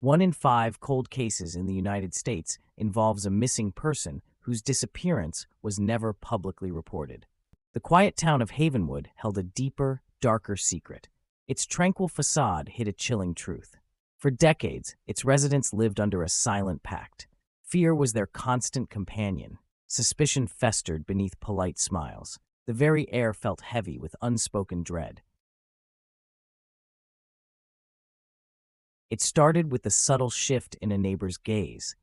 1 in 5 cold cases in the United States involves a missing person whose disappearance was never publicly reported. The quiet town of Havenwood held a deeper, darker secret. Its tranquil facade hid a chilling truth. For decades, its residents lived under a silent pact. Fear was their constant companion. Suspicion festered beneath polite smiles. The very air felt heavy with unspoken dread. It started with a subtle shift in a neighbor's gaze.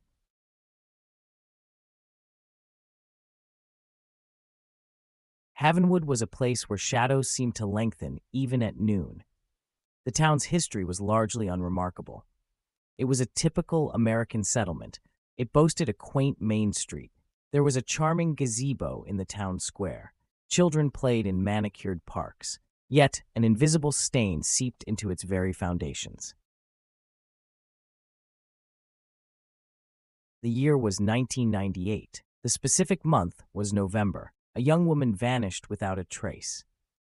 Havenwood was a place where shadows seemed to lengthen even at noon. The town's history was largely unremarkable. It was a typical American settlement. It boasted a quaint main street. There was a charming gazebo in the town square. Children played in manicured parks. Yet, an invisible stain seeped into its very foundations. The year was 1998. The specific month was November. A young woman vanished without a trace.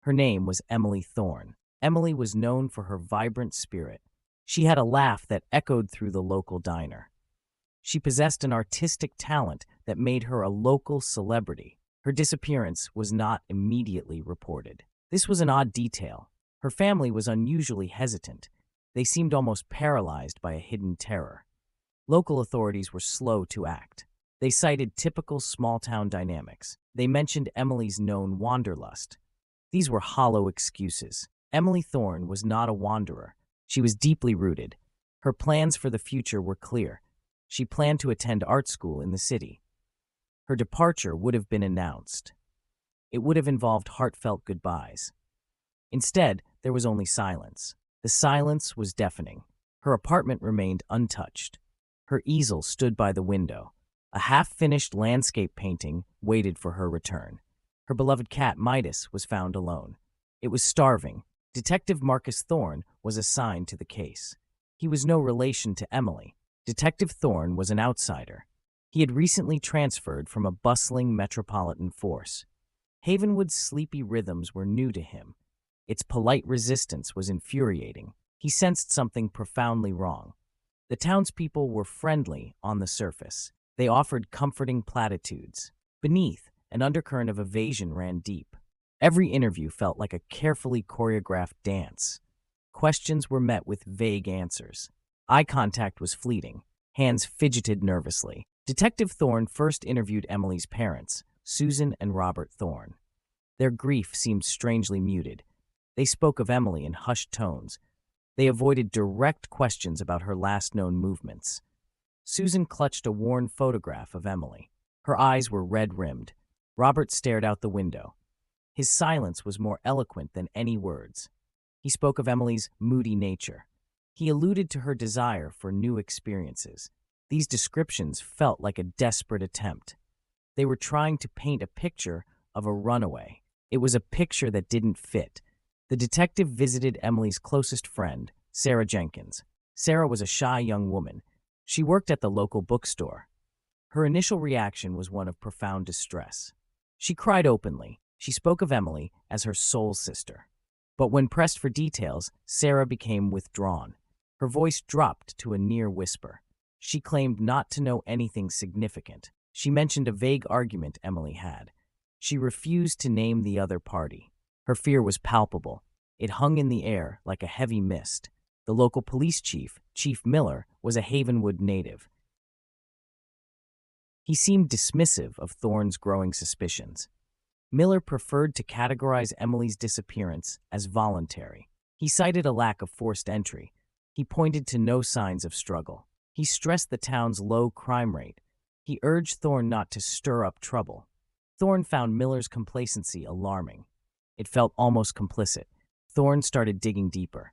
Her name was Emily Thorne. Emily was known for her vibrant spirit. She had a laugh that echoed through the local diner. She possessed an artistic talent that made her a local celebrity. Her disappearance was not immediately reported. This was an odd detail. Her family was unusually hesitant. They seemed almost paralyzed by a hidden terror. Local authorities were slow to act. They cited typical small-town dynamics. They mentioned Emily's known wanderlust. These were hollow excuses. Emily Thorne was not a wanderer. She was deeply rooted. Her plans for the future were clear. She planned to attend art school in the city. Her departure would have been announced. It would have involved heartfelt goodbyes. Instead, there was only silence. The silence was deafening. Her apartment remained untouched. Her easel stood by the window. A half-finished landscape painting waited for her return. Her beloved cat, Midas, was found alone. It was starving. Detective Marcus Thorne was assigned to the case. He was no relation to Emily. Detective Thorne was an outsider. He had recently transferred from a bustling metropolitan force. Havenwood's sleepy rhythms were new to him. Its polite resistance was infuriating. He sensed something profoundly wrong. The townspeople were friendly on the surface. They offered comforting platitudes. Beneath, an undercurrent of evasion ran deep. Every interview felt like a carefully choreographed dance. Questions were met with vague answers. Eye contact was fleeting. Hands fidgeted nervously. Detective Thorne first interviewed Emily's parents, Susan and Robert Thorne. Their grief seemed strangely muted. They spoke of Emily in hushed tones. They avoided direct questions about her last known movements. Susan clutched a worn photograph of Emily. Her eyes were red-rimmed. Robert stared out the window. His silence was more eloquent than any words. He spoke of Emily's moody nature. He alluded to her desire for new experiences. These descriptions felt like a desperate attempt. They were trying to paint a picture of a runaway. It was a picture that didn't fit. The detective visited Emily's closest friend, Sarah Jenkins. Sarah was a shy young woman. She worked at the local bookstore. Her initial reaction was one of profound distress. She cried openly. She spoke of Emily as her soul sister. But when pressed for details, Sarah became withdrawn. Her voice dropped to a near whisper. She claimed not to know anything significant. She mentioned a vague argument Emily had. She refused to name the other party. Her fear was palpable. It hung in the air like a heavy mist. The local police chief, Chief Miller, was a Havenwood native. He seemed dismissive of Thorne's growing suspicions. Miller preferred to categorize Emily's disappearance as voluntary. He cited a lack of forced entry. He pointed to no signs of struggle. He stressed the town's low crime rate. He urged Thorne not to stir up trouble. Thorne found Miller's complacency alarming. It felt almost complicit. Thorne started digging deeper.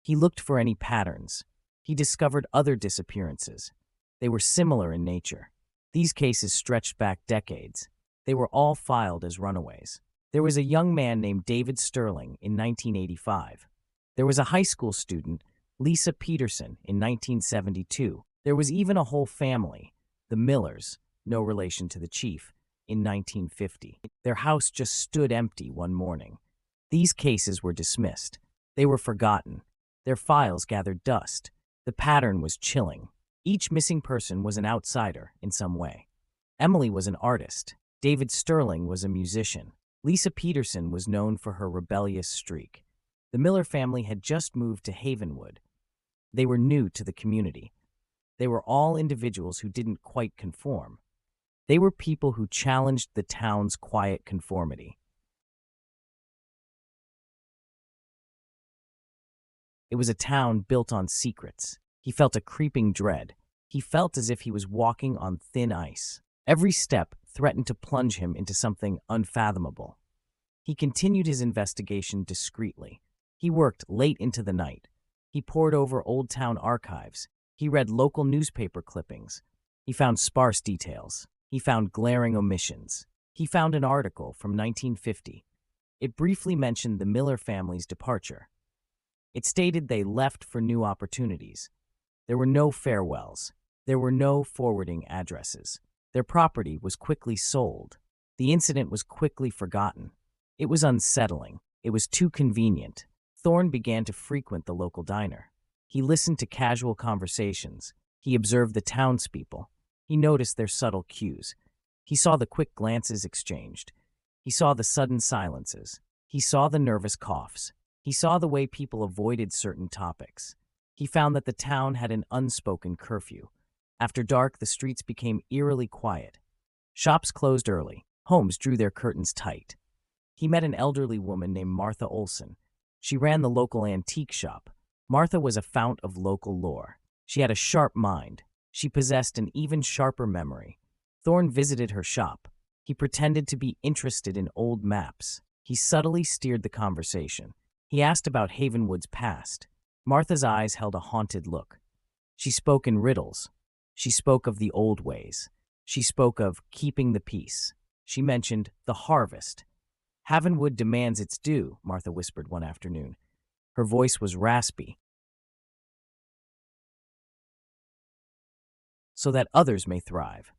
He looked for any patterns. He discovered other disappearances. They were similar in nature. These cases stretched back decades. They were all filed as runaways. There was a young man named David Sterling in 1985. There was a high school student, Lisa Peterson, in 1972. There was even a whole family, the Millers, no relation to the chief, in 1950. Their house just stood empty one morning. These cases were dismissed. They were forgotten. Their files gathered dust. The pattern was chilling. Each missing person was an outsider in some way. Emily was an artist. David Sterling was a musician. Lisa Peterson was known for her rebellious streak. The Miller family had just moved to Havenwood. They were new to the community. They were all individuals who didn't quite conform. They were people who challenged the town's quiet conformity. It was a town built on secrets. He felt a creeping dread. He felt as if he was walking on thin ice. Every step threatened to plunge him into something unfathomable. He continued his investigation discreetly. He worked late into the night. He pored over old town archives. He read local newspaper clippings. He found sparse details. He found glaring omissions. He found an article from 1950. It briefly mentioned the Miller family's departure. It stated they left for new opportunities. There were no farewells. There were no forwarding addresses. Their property was quickly sold. The incident was quickly forgotten. It was unsettling. It was too convenient. Thorne began to frequent the local diner. He listened to casual conversations. He observed the townspeople. He noticed their subtle cues. He saw the quick glances exchanged. He saw the sudden silences. He saw the nervous coughs. He saw the way people avoided certain topics. He found that the town had an unspoken curfew. After dark, the streets became eerily quiet. Shops closed early. Homes drew their curtains tight. He met an elderly woman named Martha Olson. She ran the local antique shop. Martha was a fount of local lore. She had a sharp mind. She possessed an even sharper memory. Thorne visited her shop. He pretended to be interested in old maps. He subtly steered the conversation. He asked about Havenwood's past. Martha's eyes held a haunted look. She spoke in riddles. She spoke of the old ways. She spoke of keeping the peace. She mentioned the harvest. Havenwood demands its due, Martha whispered one afternoon. Her voice was raspy. So that others may thrive.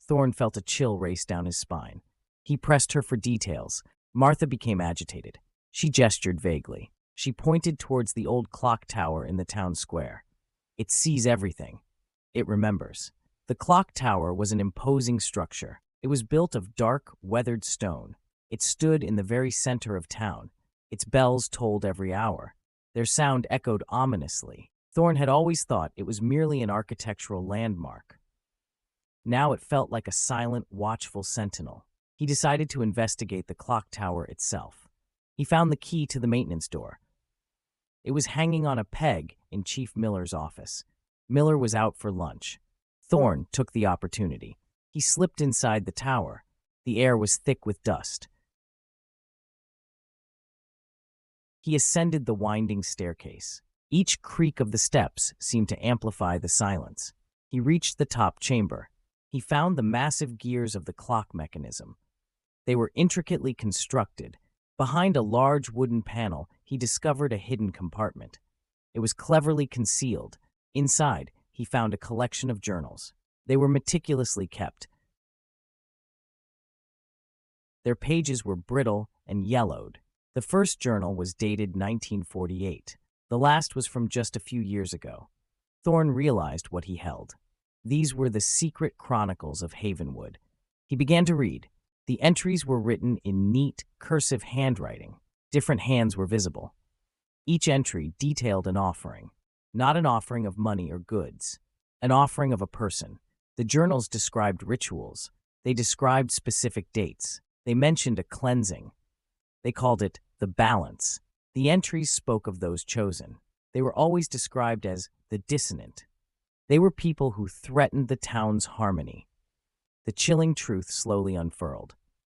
Thorne felt a chill race down his spine. He pressed her for details. Martha became agitated. She gestured vaguely. She pointed towards the old clock tower in the town square. It sees everything. It remembers. The clock tower was an imposing structure. It was built of dark, weathered stone. It stood in the very center of town. Its bells tolled every hour. Their sound echoed ominously. Thorne had always thought it was merely an architectural landmark. Now it felt like a silent, watchful sentinel. He decided to investigate the clock tower itself. He found the key to the maintenance door. It was hanging on a peg in Chief Miller's office. Miller was out for lunch. Thorne took the opportunity. He slipped inside the tower. The air was thick with dust. He ascended the winding staircase. Each creak of the steps seemed to amplify the silence. He reached the top chamber. He found the massive gears of the clock mechanism. They were intricately constructed. Behind a large wooden panel, he discovered a hidden compartment. It was cleverly concealed. Inside, he found a collection of journals. They were meticulously kept. Their pages were brittle and yellowed. The first journal was dated 1948. The last was from just a few years ago. Thorne realized what he held. These were the secret chronicles of Havenwood. He began to read. The entries were written in neat, cursive handwriting. Different hands were visible. Each entry detailed an offering. Not an offering of money or goods. An offering of a person. The journals described rituals. They described specific dates. They mentioned a cleansing. They called it the balance. The entries spoke of those chosen. They were always described as the dissonant. They were people who threatened the town's harmony. The chilling truth slowly unfurled.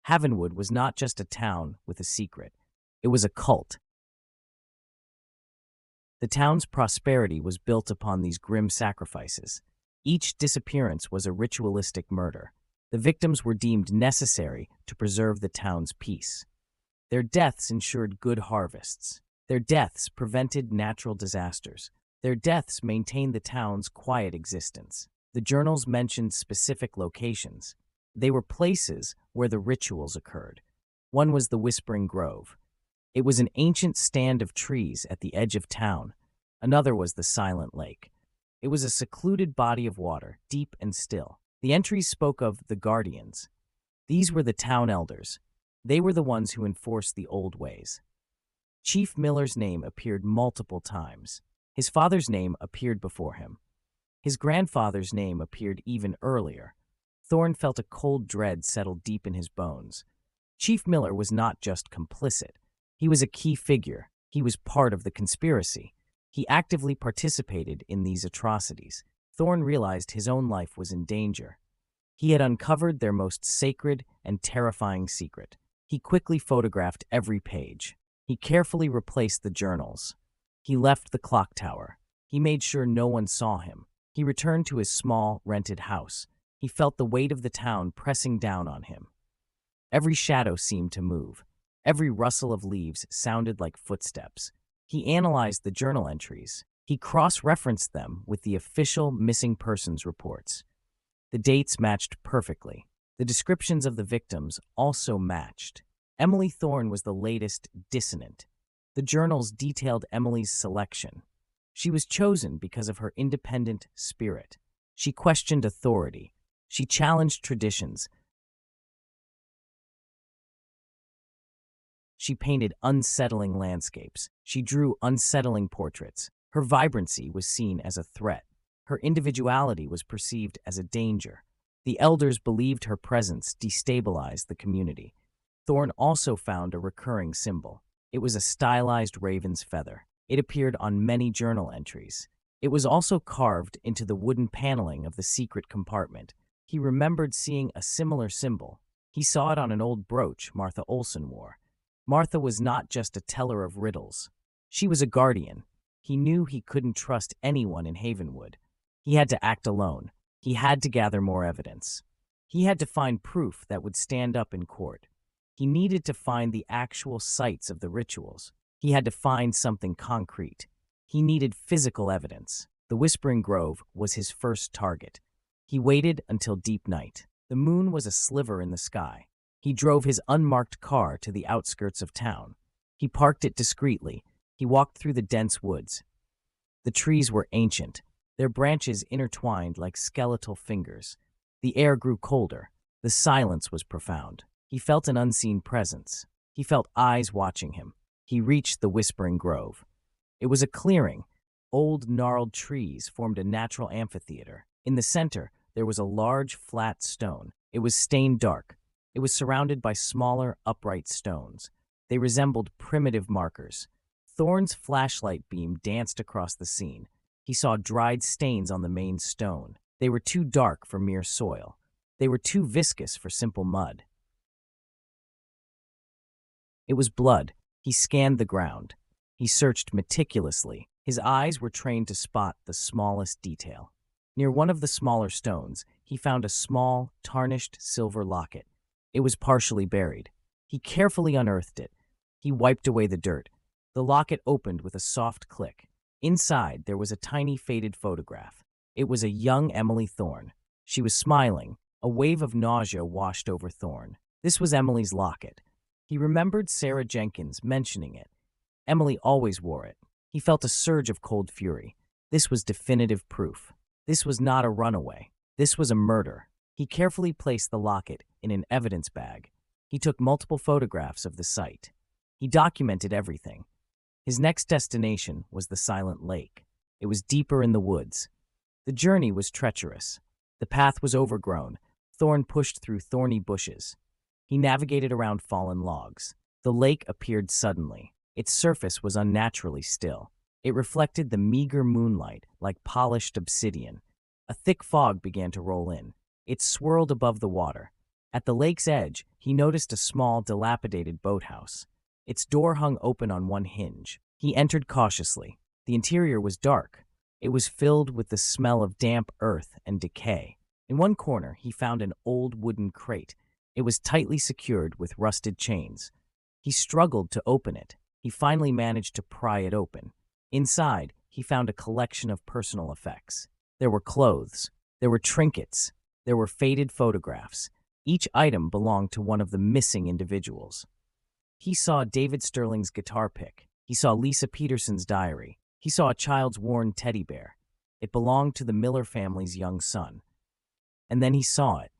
Havenwood was not just a town with a secret. It was a cult. The town's prosperity was built upon these grim sacrifices. Each disappearance was a ritualistic murder. The victims were deemed necessary to preserve the town's peace. Their deaths ensured good harvests. Their deaths prevented natural disasters. Their deaths maintained the town's quiet existence. The journals mentioned specific locations. They were places where the rituals occurred. One was the Whispering Grove. It was an ancient stand of trees at the edge of town. Another was the Silent Lake. It was a secluded body of water, deep and still. The entries spoke of the Guardians. These were the town elders. They were the ones who enforced the old ways. Chief Miller's name appeared multiple times. His father's name appeared before him. His grandfather's name appeared even earlier. Thorne felt a cold dread settle deep in his bones. Chief Miller was not just complicit. He was a key figure. He was part of the conspiracy. He actively participated in these atrocities. Thorne realized his own life was in danger. He had uncovered their most sacred and terrifying secret. He quickly photographed every page. He carefully replaced the journals. He left the clock tower. He made sure no one saw him. He returned to his small, rented house. He felt the weight of the town pressing down on him. Every shadow seemed to move. Every rustle of leaves sounded like footsteps. He analyzed the journal entries. He cross-referenced them with the official missing persons reports. The dates matched perfectly. The descriptions of the victims also matched. Emily Thorne was the latest dissonant. The journals detailed Emily's selection. She was chosen because of her independent spirit. She questioned authority. She challenged traditions. She painted unsettling landscapes. She drew unsettling portraits. Her vibrancy was seen as a threat. Her individuality was perceived as a danger. The elders believed her presence destabilized the community. Thorne also found a recurring symbol. It was a stylized raven's feather. It appeared on many journal entries. It was also carved into the wooden paneling of the secret compartment. He remembered seeing a similar symbol. He saw it on an old brooch Martha Olson wore. Martha was not just a teller of riddles. She was a guardian. He knew he couldn't trust anyone in Havenwood. He had to act alone. He had to gather more evidence. He had to find proof that would stand up in court. He needed to find the actual sites of the rituals. He had to find something concrete. He needed physical evidence. The Whispering Grove was his first target. He waited until deep night. The moon was a sliver in the sky. He drove his unmarked car to the outskirts of town. He parked it discreetly. He walked through the dense woods. The trees were ancient, their branches intertwined like skeletal fingers. The air grew colder. The silence was profound. He felt an unseen presence. He felt eyes watching him. He reached the Whispering Grove. It was a clearing. Old, gnarled trees formed a natural amphitheater. In the center, there was a large, flat stone. It was stained dark. It was surrounded by smaller, upright stones. They resembled primitive markers. Thorne's flashlight beam danced across the scene. He saw dried stains on the main stone. They were too dark for mere soil. They were too viscous for simple mud. It was blood. He scanned the ground. He searched meticulously. His eyes were trained to spot the smallest detail. Near one of the smaller stones, he found a small, tarnished silver locket. It was partially buried. He carefully unearthed it. He wiped away the dirt. The locket opened with a soft click. Inside, there was a tiny faded photograph. It was a young Emily Thorne. She was smiling. A wave of nausea washed over Thorne. This was Emily's locket. He remembered Sarah Jenkins mentioning it. Emily always wore it. He felt a surge of cold fury. This was definitive proof. This was not a runaway. This was a murder. He carefully placed the locket in an evidence bag. He took multiple photographs of the site. He documented everything. His next destination was the Silent Lake. It was deeper in the woods. The journey was treacherous. The path was overgrown. Thorne pushed through thorny bushes. He navigated around fallen logs. The lake appeared suddenly. Its surface was unnaturally still. It reflected the meager moonlight like polished obsidian. A thick fog began to roll in. It swirled above the water. At the lake's edge, he noticed a small, dilapidated boathouse. Its door hung open on one hinge. He entered cautiously. The interior was dark. It was filled with the smell of damp earth and decay. In one corner, he found an old wooden crate. It was tightly secured with rusted chains. He struggled to open it. He finally managed to pry it open. Inside, he found a collection of personal effects. There were clothes. There were trinkets. There were faded photographs. Each item belonged to one of the missing individuals. He saw David Sterling's guitar pick. He saw Lisa Peterson's diary. He saw a child's worn teddy bear. It belonged to the Miller family's young son. And then he saw it,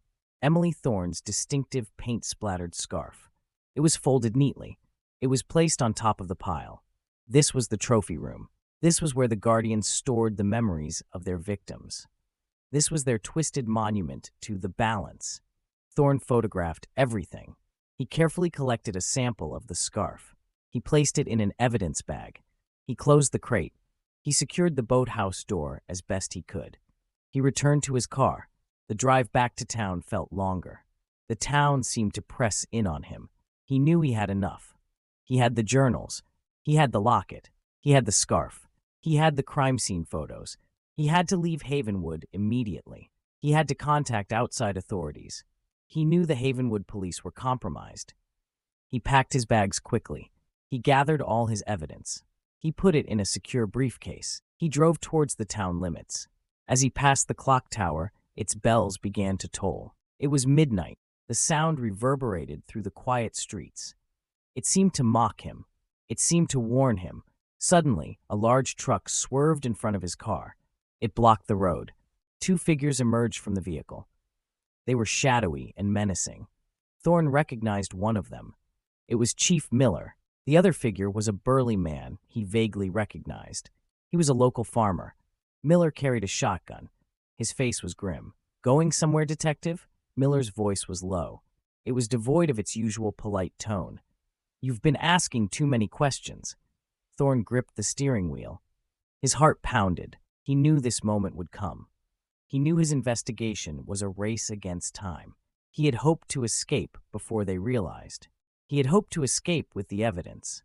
Emily Thorne's distinctive paint-splattered scarf. It was folded neatly. It was placed on top of the pile. This was the trophy room. This was where the Guardians stored the memories of their victims. This was their twisted monument to the balance. Thorne photographed everything. He carefully collected a sample of the scarf. He placed it in an evidence bag. He closed the crate. He secured the boathouse door as best he could. He returned to his car. The drive back to town felt longer. The town seemed to press in on him. He knew he had enough. He had the journals. He had the locket. He had the scarf. He had the crime scene photos. He had to leave Havenwood immediately. He had to contact outside authorities. He knew the Havenwood police were compromised. He packed his bags quickly. He gathered all his evidence. He put it in a secure briefcase. He drove towards the town limits. As he passed the clock tower, its bells began to toll. It was midnight. The sound reverberated through the quiet streets. It seemed to mock him. It seemed to warn him. Suddenly, a large truck swerved in front of his car. It blocked the road. Two figures emerged from the vehicle. They were shadowy and menacing. Thorne recognized one of them. It was Chief Miller. The other figure was a burly man he vaguely recognized. He was a local farmer. Miller carried a shotgun. His face was grim. "Going somewhere, detective?" Miller's voice was low. It was devoid of its usual polite tone. "You've been asking too many questions." Thorne gripped the steering wheel. His heart pounded. He knew this moment would come. He knew his investigation was a race against time. He had hoped to escape before they realized. He had hoped to escape with the evidence.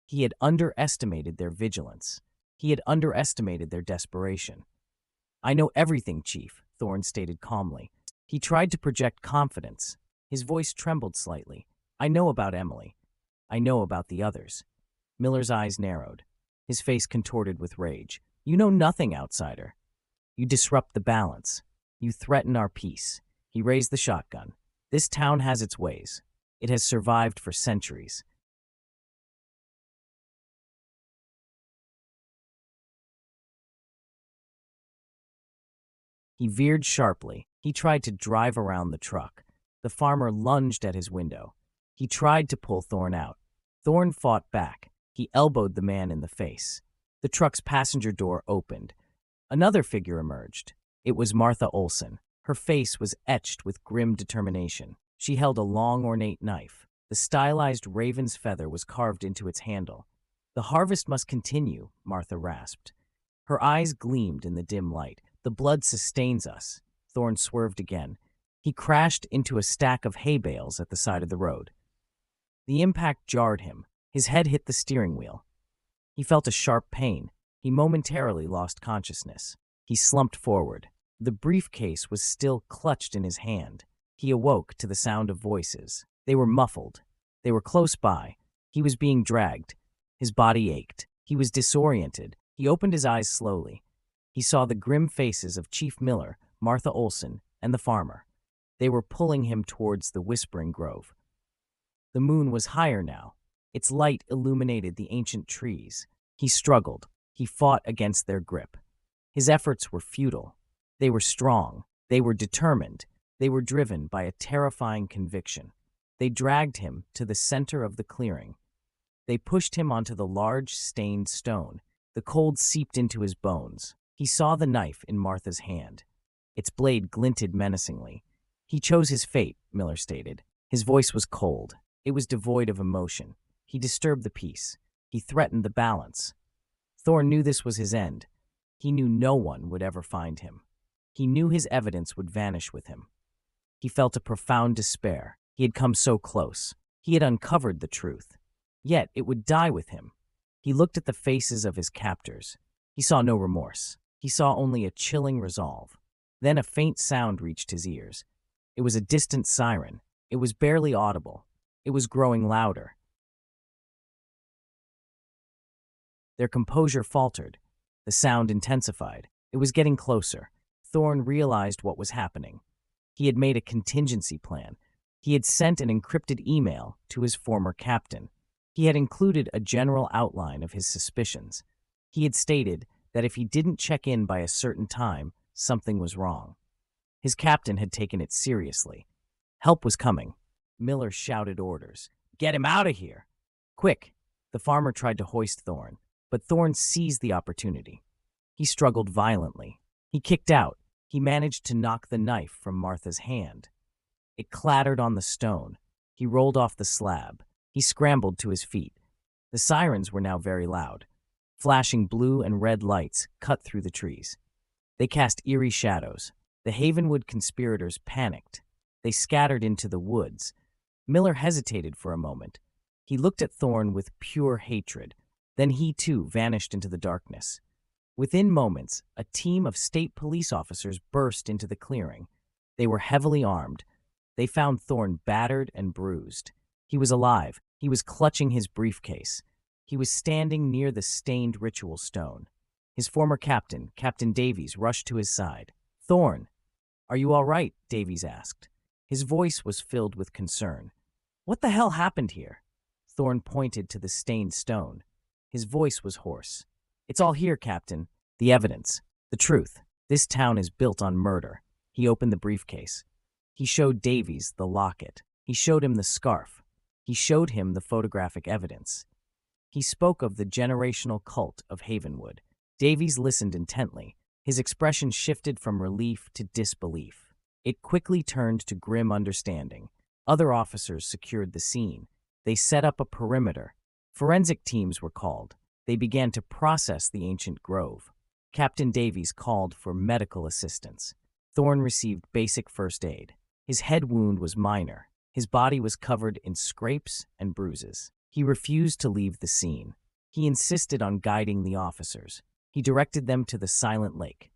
He had underestimated their vigilance. He had underestimated their desperation. "I know everything, Chief," Thorne stated calmly. He tried to project confidence. His voice trembled slightly. "I know about Emily. I know about the others." Miller's eyes narrowed. His face contorted with rage. "You know nothing, outsider. You disrupt the balance. You threaten our peace." He raised the shotgun. "This town has its ways. It has survived for centuries." He veered sharply. He tried to drive around the truck. The farmer lunged at his window. He tried to pull Thorne out. Thorne fought back. He elbowed the man in the face. The truck's passenger door opened. Another figure emerged. It was Martha Olson. Her face was etched with grim determination. She held a long, ornate knife. The stylized raven's feather was carved into its handle. "The harvest must continue," Martha rasped. Her eyes gleamed in the dim light. "The blood sustains us." Thorne swerved again. He crashed into a stack of hay bales at the side of the road. The impact jarred him. His head hit the steering wheel. He felt a sharp pain. He momentarily lost consciousness. He slumped forward. The briefcase was still clutched in his hand. He awoke to the sound of voices. They were muffled. They were close by. He was being dragged. His body ached. He was disoriented. He opened his eyes slowly. He saw the grim faces of Chief Miller, Martha Olson, and the farmer. They were pulling him towards the Whispering Grove. The moon was higher now. Its light illuminated the ancient trees. He struggled. He fought against their grip. His efforts were futile. They were strong. They were determined. They were driven by a terrifying conviction. They dragged him to the center of the clearing. They pushed him onto the large, stained stone. The cold seeped into his bones. He saw the knife in Martha's hand. Its blade glinted menacingly. "He chose his fate," Miller stated. His voice was cold. It was devoid of emotion. He disturbed the peace. He threatened the balance. Thorne knew this was his end. He knew no one would ever find him. He knew his evidence would vanish with him. He felt a profound despair. He had come so close. He had uncovered the truth. Yet it would die with him. He looked at the faces of his captors. He saw no remorse. He saw only a chilling resolve. Then a faint sound reached his ears. It was a distant siren. It was barely audible. It was growing louder. Their composure faltered. The sound intensified. It was getting closer. Thorne realized what was happening. He had made a contingency plan. He had sent an encrypted email to his former captain. He had included a general outline of his suspicions. He had stated that if he didn't check in by a certain time, something was wrong. His captain had taken it seriously. Help was coming. Miller shouted orders. "Get him out of here! Quick!" The farmer tried to hoist Thorne, but Thorne seized the opportunity. He struggled violently. He kicked out. He managed to knock the knife from Martha's hand. It clattered on the stone. He rolled off the slab. He scrambled to his feet. The sirens were now very loud. Flashing blue and red lights cut through the trees. They cast eerie shadows. The Havenwood conspirators panicked. They scattered into the woods. Miller hesitated for a moment. He looked at Thorne with pure hatred. Then he too vanished into the darkness. Within moments, a team of state police officers burst into the clearing. They were heavily armed. They found Thorne battered and bruised. He was alive. He was clutching his briefcase. He was standing near the stained ritual stone. His former captain, Captain Davies, rushed to his side. "Thorne, are you all right?" Davies asked. His voice was filled with concern. "What the hell happened here?" Thorne pointed to the stained stone. His voice was hoarse. "It's all here, Captain. The evidence. The truth. This town is built on murder." He opened the briefcase. He showed Davies the locket. He showed him the scarf. He showed him the photographic evidence. He spoke of the generational cult of Havenwood. Davies listened intently. His expression shifted from relief to disbelief. It quickly turned to grim understanding. Other officers secured the scene. They set up a perimeter. Forensic teams were called. They began to process the ancient grove. Captain Davies called for medical assistance. Thorne received basic first aid. His head wound was minor. His body was covered in scrapes and bruises. He refused to leave the scene. He insisted on guiding the officers. He directed them to the silent lake.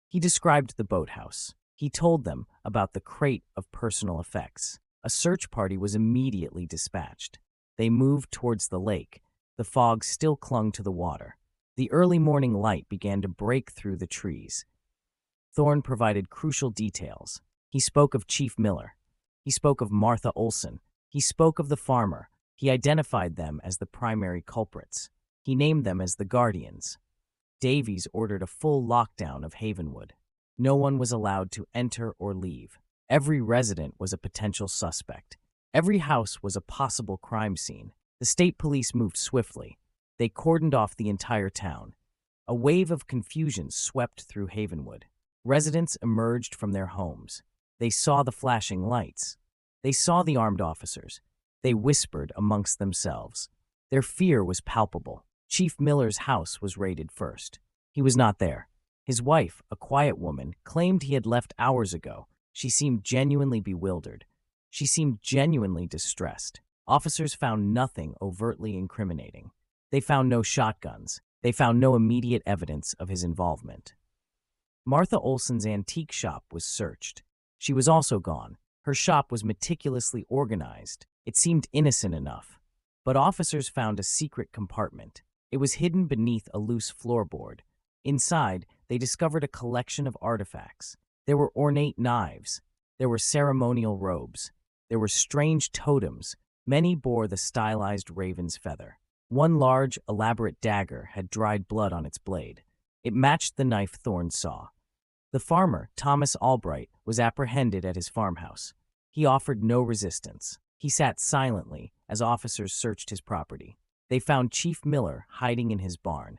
He described the boathouse. He told them about the crate of personal effects. A search party was immediately dispatched. They moved towards the lake. The fog still clung to the water. The early morning light began to break through the trees. Thorne provided crucial details. He spoke of Chief Miller. He spoke of Martha Olson. He spoke of the farmer. He identified them as the primary culprits. He named them as the Guardians. Davies ordered a full lockdown of Havenwood. No one was allowed to enter or leave. Every resident was a potential suspect. Every house was a possible crime scene. The state police moved swiftly. They cordoned off the entire town. A wave of confusion swept through Havenwood. Residents emerged from their homes. They saw the flashing lights. They saw the armed officers. They whispered amongst themselves. Their fear was palpable. Chief Miller's house was raided first. He was not there. His wife, a quiet woman, claimed he had left hours ago. She seemed genuinely bewildered. She seemed genuinely distressed. Officers found nothing overtly incriminating. They found no shotguns. They found no immediate evidence of his involvement. Martha Olson's antique shop was searched. She was also gone. Her shop was meticulously organized. It seemed innocent enough. But officers found a secret compartment. It was hidden beneath a loose floorboard. Inside, they discovered a collection of artifacts. There were ornate knives. There were ceremonial robes. There were strange totems. Many bore the stylized raven's feather. One large, elaborate dagger had dried blood on its blade. It matched the knife Thorne saw. The farmer, Thomas Albright, was apprehended at his farmhouse. He offered no resistance. He sat silently as officers searched his property. They found Chief Miller hiding in his barn.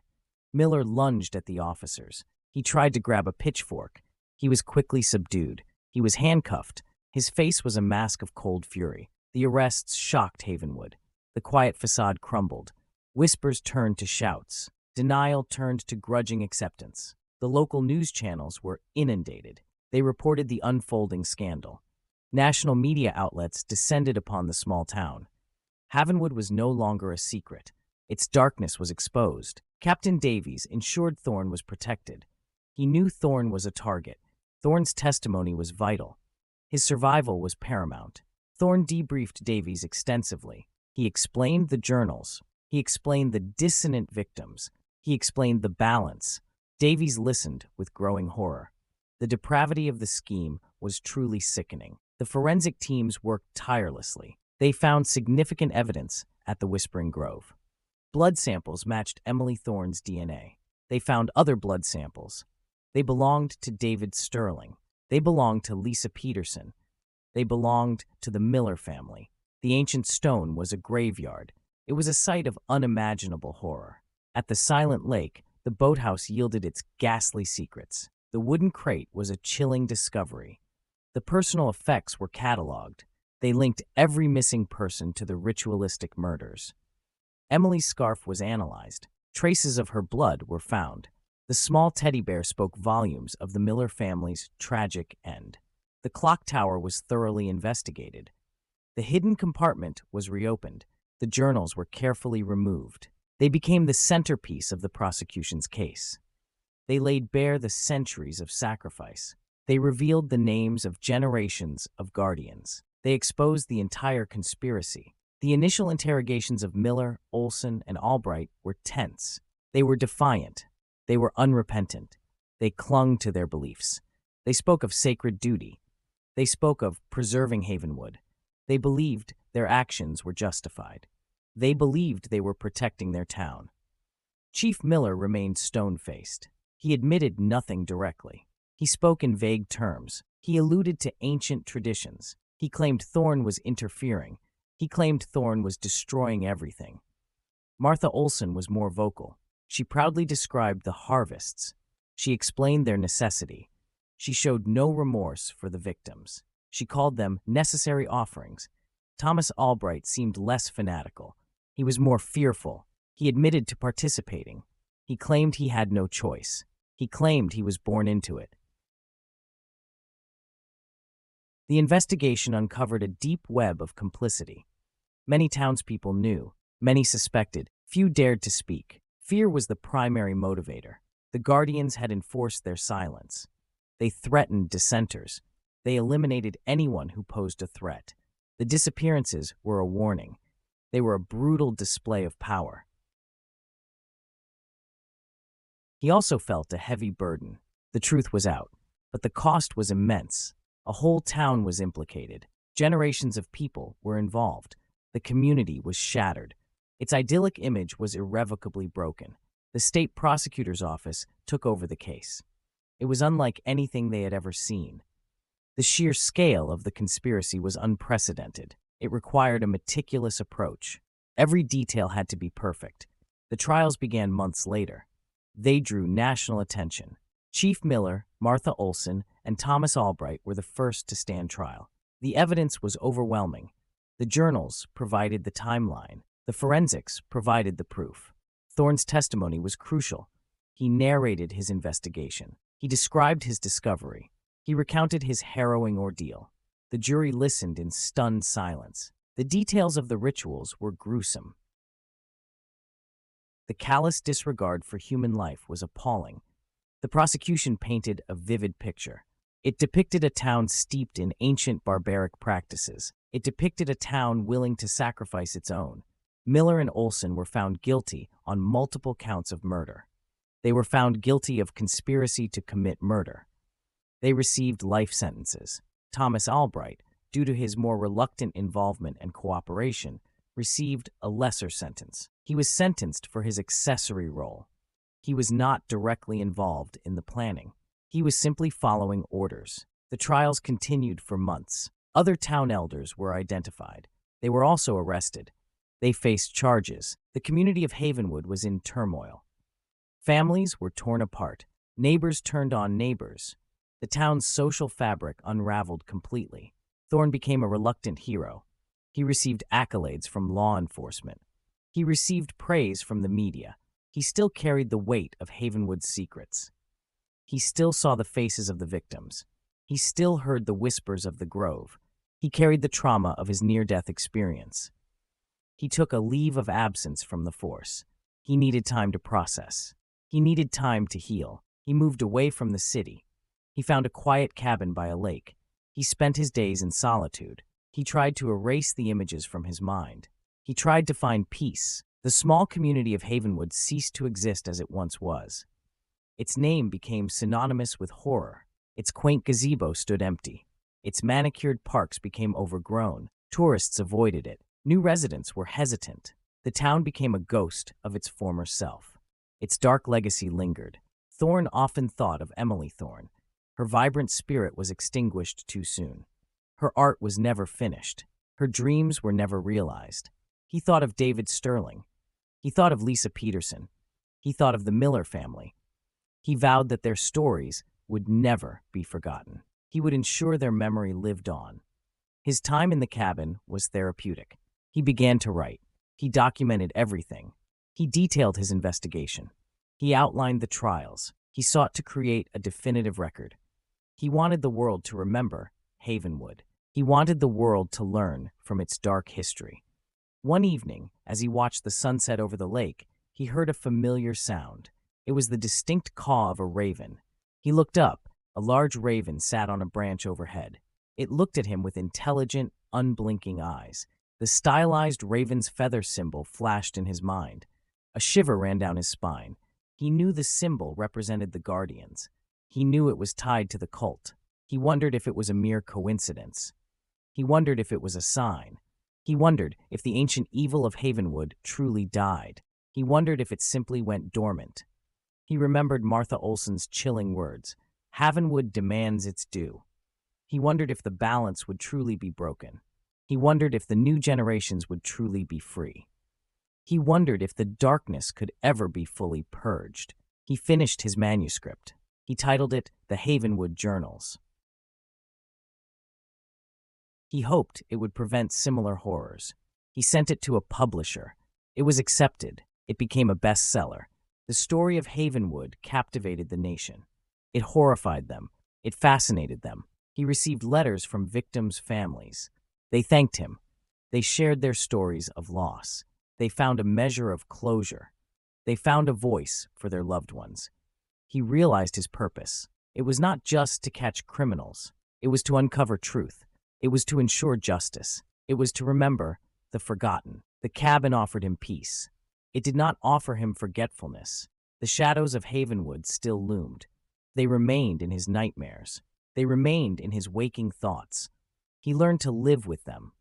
Miller lunged at the officers. He tried to grab a pitchfork. He was quickly subdued. He was handcuffed. His face was a mask of cold fury. The arrests shocked Havenwood. The quiet facade crumbled. Whispers turned to shouts. Denial turned to grudging acceptance. The local news channels were inundated. They reported the unfolding scandal. National media outlets descended upon the small town. Havenwood was no longer a secret. Its darkness was exposed. Captain Davies ensured Thorne was protected. He knew Thorne was a target. Thorne's testimony was vital. His survival was paramount. Thorne debriefed Davies extensively. He explained the journals. He explained the dissonant victims. He explained the balance. Davies listened with growing horror. The depravity of the scheme was truly sickening. The forensic teams worked tirelessly. They found significant evidence at the Whispering Grove. Blood samples matched Emily Thorne's DNA. They found other blood samples. They belonged to David Sterling. They belonged to Lisa Peterson. They belonged to the Miller family. The ancient stone was a graveyard. It was a site of unimaginable horror. At the silent lake, the boathouse yielded its ghastly secrets. The wooden crate was a chilling discovery. The personal effects were cataloged. They linked every missing person to the ritualistic murders. Emily's scarf was analyzed. Traces of her blood were found. The small teddy bear spoke volumes of the Miller family's tragic end. The clock tower was thoroughly investigated. The hidden compartment was reopened. The journals were carefully removed. They became the centerpiece of the prosecution's case. They laid bare the centuries of sacrifice. They revealed the names of generations of guardians. They exposed the entire conspiracy. The initial interrogations of Miller, Olson, and Albright were tense. They were defiant. They were unrepentant. They clung to their beliefs. They spoke of sacred duty. They spoke of preserving Havenwood. They believed their actions were justified. They believed they were protecting their town. Chief Miller remained stone-faced. He admitted nothing directly. He spoke in vague terms. He alluded to ancient traditions. He claimed Thorne was interfering. He claimed Thorne was destroying everything. Martha Olson was more vocal. She proudly described the harvests. She explained their necessity. She showed no remorse for the victims. She called them necessary offerings. Thomas Albright seemed less fanatical. He was more fearful. He admitted to participating. He claimed he had no choice. He claimed he was born into it. The investigation uncovered a deep web of complicity. Many townspeople knew. Many suspected. Few dared to speak. Fear was the primary motivator. The Guardians had enforced their silence. They threatened dissenters. They eliminated anyone who posed a threat. The disappearances were a warning. They were a brutal display of power. He also felt a heavy burden. The truth was out, but the cost was immense. A whole town was implicated. Generations of people were involved. The community was shattered. Its idyllic image was irrevocably broken. The state prosecutor's office took over the case. It was unlike anything they had ever seen. The sheer scale of the conspiracy was unprecedented. It required a meticulous approach. Every detail had to be perfect. The trials began months later. They drew national attention. Chief Miller, Martha Olson, and Thomas Albright were the first to stand trial. The evidence was overwhelming. The journals provided the timeline. The forensics provided the proof. Thorne's testimony was crucial. He narrated his investigation. He described his discovery. He recounted his harrowing ordeal. The jury listened in stunned silence. The details of the rituals were gruesome. The callous disregard for human life was appalling. The prosecution painted a vivid picture. It depicted a town steeped in ancient barbaric practices. It depicted a town willing to sacrifice its own. Miller and Olson were found guilty on multiple counts of murder. They were found guilty of conspiracy to commit murder. They received life sentences. Thomas Albright, due to his more reluctant involvement and cooperation, received a lesser sentence. He was sentenced for his accessory role. He was not directly involved in the planning. He was simply following orders. The trials continued for months. Other town elders were identified. They were also arrested. They faced charges. The community of Havenwood was in turmoil. Families were torn apart. Neighbors turned on neighbors. The town's social fabric unraveled completely. Thorne became a reluctant hero. He received accolades from law enforcement. He received praise from the media. He still carried the weight of Havenwood's secrets. He still saw the faces of the victims. He still heard the whispers of the grove. He carried the trauma of his near-death experience. He took a leave of absence from the force. He needed time to process. He needed time to heal. He moved away from the city. He found a quiet cabin by a lake. He spent his days in solitude. He tried to erase the images from his mind. He tried to find peace. The small community of Havenwood ceased to exist as it once was. Its name became synonymous with horror. Its quaint gazebo stood empty. Its manicured parks became overgrown. Tourists avoided it. New residents were hesitant. The town became a ghost of its former self. Its dark legacy lingered. Thorne often thought of Emily Thorne. Her vibrant spirit was extinguished too soon. Her art was never finished. Her dreams were never realized. He thought of David Sterling. He thought of Lisa Peterson. He thought of the Miller family. He vowed that their stories would never be forgotten. He would ensure their memory lived on. His time in the cabin was therapeutic. He began to write. He documented everything. He detailed his investigation. He outlined the trials. He sought to create a definitive record. He wanted the world to remember Havenwood. He wanted the world to learn from its dark history. One evening, as he watched the sunset over the lake, he heard a familiar sound. It was the distinct caw of a raven. He looked up. A large raven sat on a branch overhead. It looked at him with intelligent, unblinking eyes. The stylized raven's feather symbol flashed in his mind. A shiver ran down his spine. He knew the symbol represented the Guardians. He knew it was tied to the cult. He wondered if it was a mere coincidence. He wondered if it was a sign. He wondered if the ancient evil of Havenwood truly died. He wondered if it simply went dormant. He remembered Martha Olson's chilling words, "Havenwood demands its due." He wondered if the balance would truly be broken. He wondered if the new generations would truly be free. He wondered if the darkness could ever be fully purged. He finished his manuscript. He titled it The Havenwood Journals. He hoped it would prevent similar horrors. He sent it to a publisher. It was accepted. It became a bestseller. The story of Havenwood captivated the nation. It horrified them. It fascinated them. He received letters from victims' families. They thanked him. They shared their stories of loss. They found a measure of closure. They found a voice for their loved ones. He realized his purpose. It was not just to catch criminals. It was to uncover truth. It was to ensure justice. It was to remember the forgotten. The cabin offered him peace. It did not offer him forgetfulness. The shadows of Havenwood still loomed. They remained in his nightmares. They remained in his waking thoughts. He learned to live with them.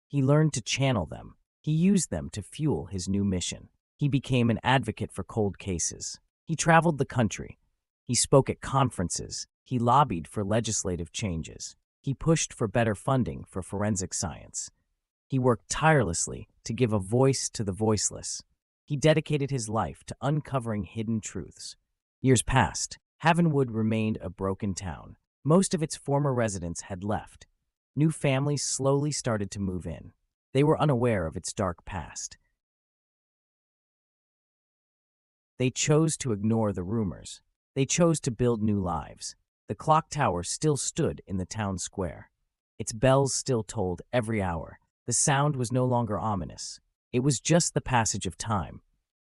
He learned to channel them. He used them to fuel his new mission. He became an advocate for cold cases. He traveled the country. He spoke at conferences. He lobbied for legislative changes. He pushed for better funding for forensic science. He worked tirelessly to give a voice to the voiceless. He dedicated his life to uncovering hidden truths. Years passed. Havenwood remained a broken town. Most of its former residents had left. New families slowly started to move in. They were unaware of its dark past. They chose to ignore the rumors. They chose to build new lives. The clock tower still stood in the town square. Its bells still tolled every hour. The sound was no longer ominous. It was just the passage of time.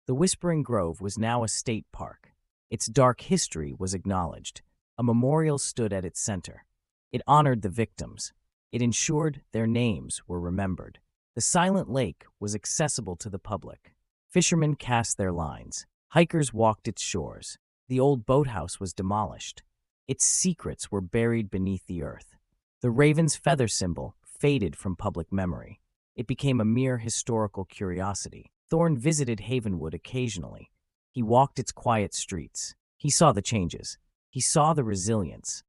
The Whispering Grove was now a state park. Its dark history was acknowledged. A memorial stood at its center. It honored the victims. It ensured their names were remembered. The silent lake was accessible to the public. Fishermen cast their lines. Hikers walked its shores. The old boathouse was demolished. Its secrets were buried beneath the earth. The raven's feather symbol faded from public memory. It became a mere historical curiosity. Thorne visited Havenwood occasionally. He walked its quiet streets. He saw the changes. He saw the resilience.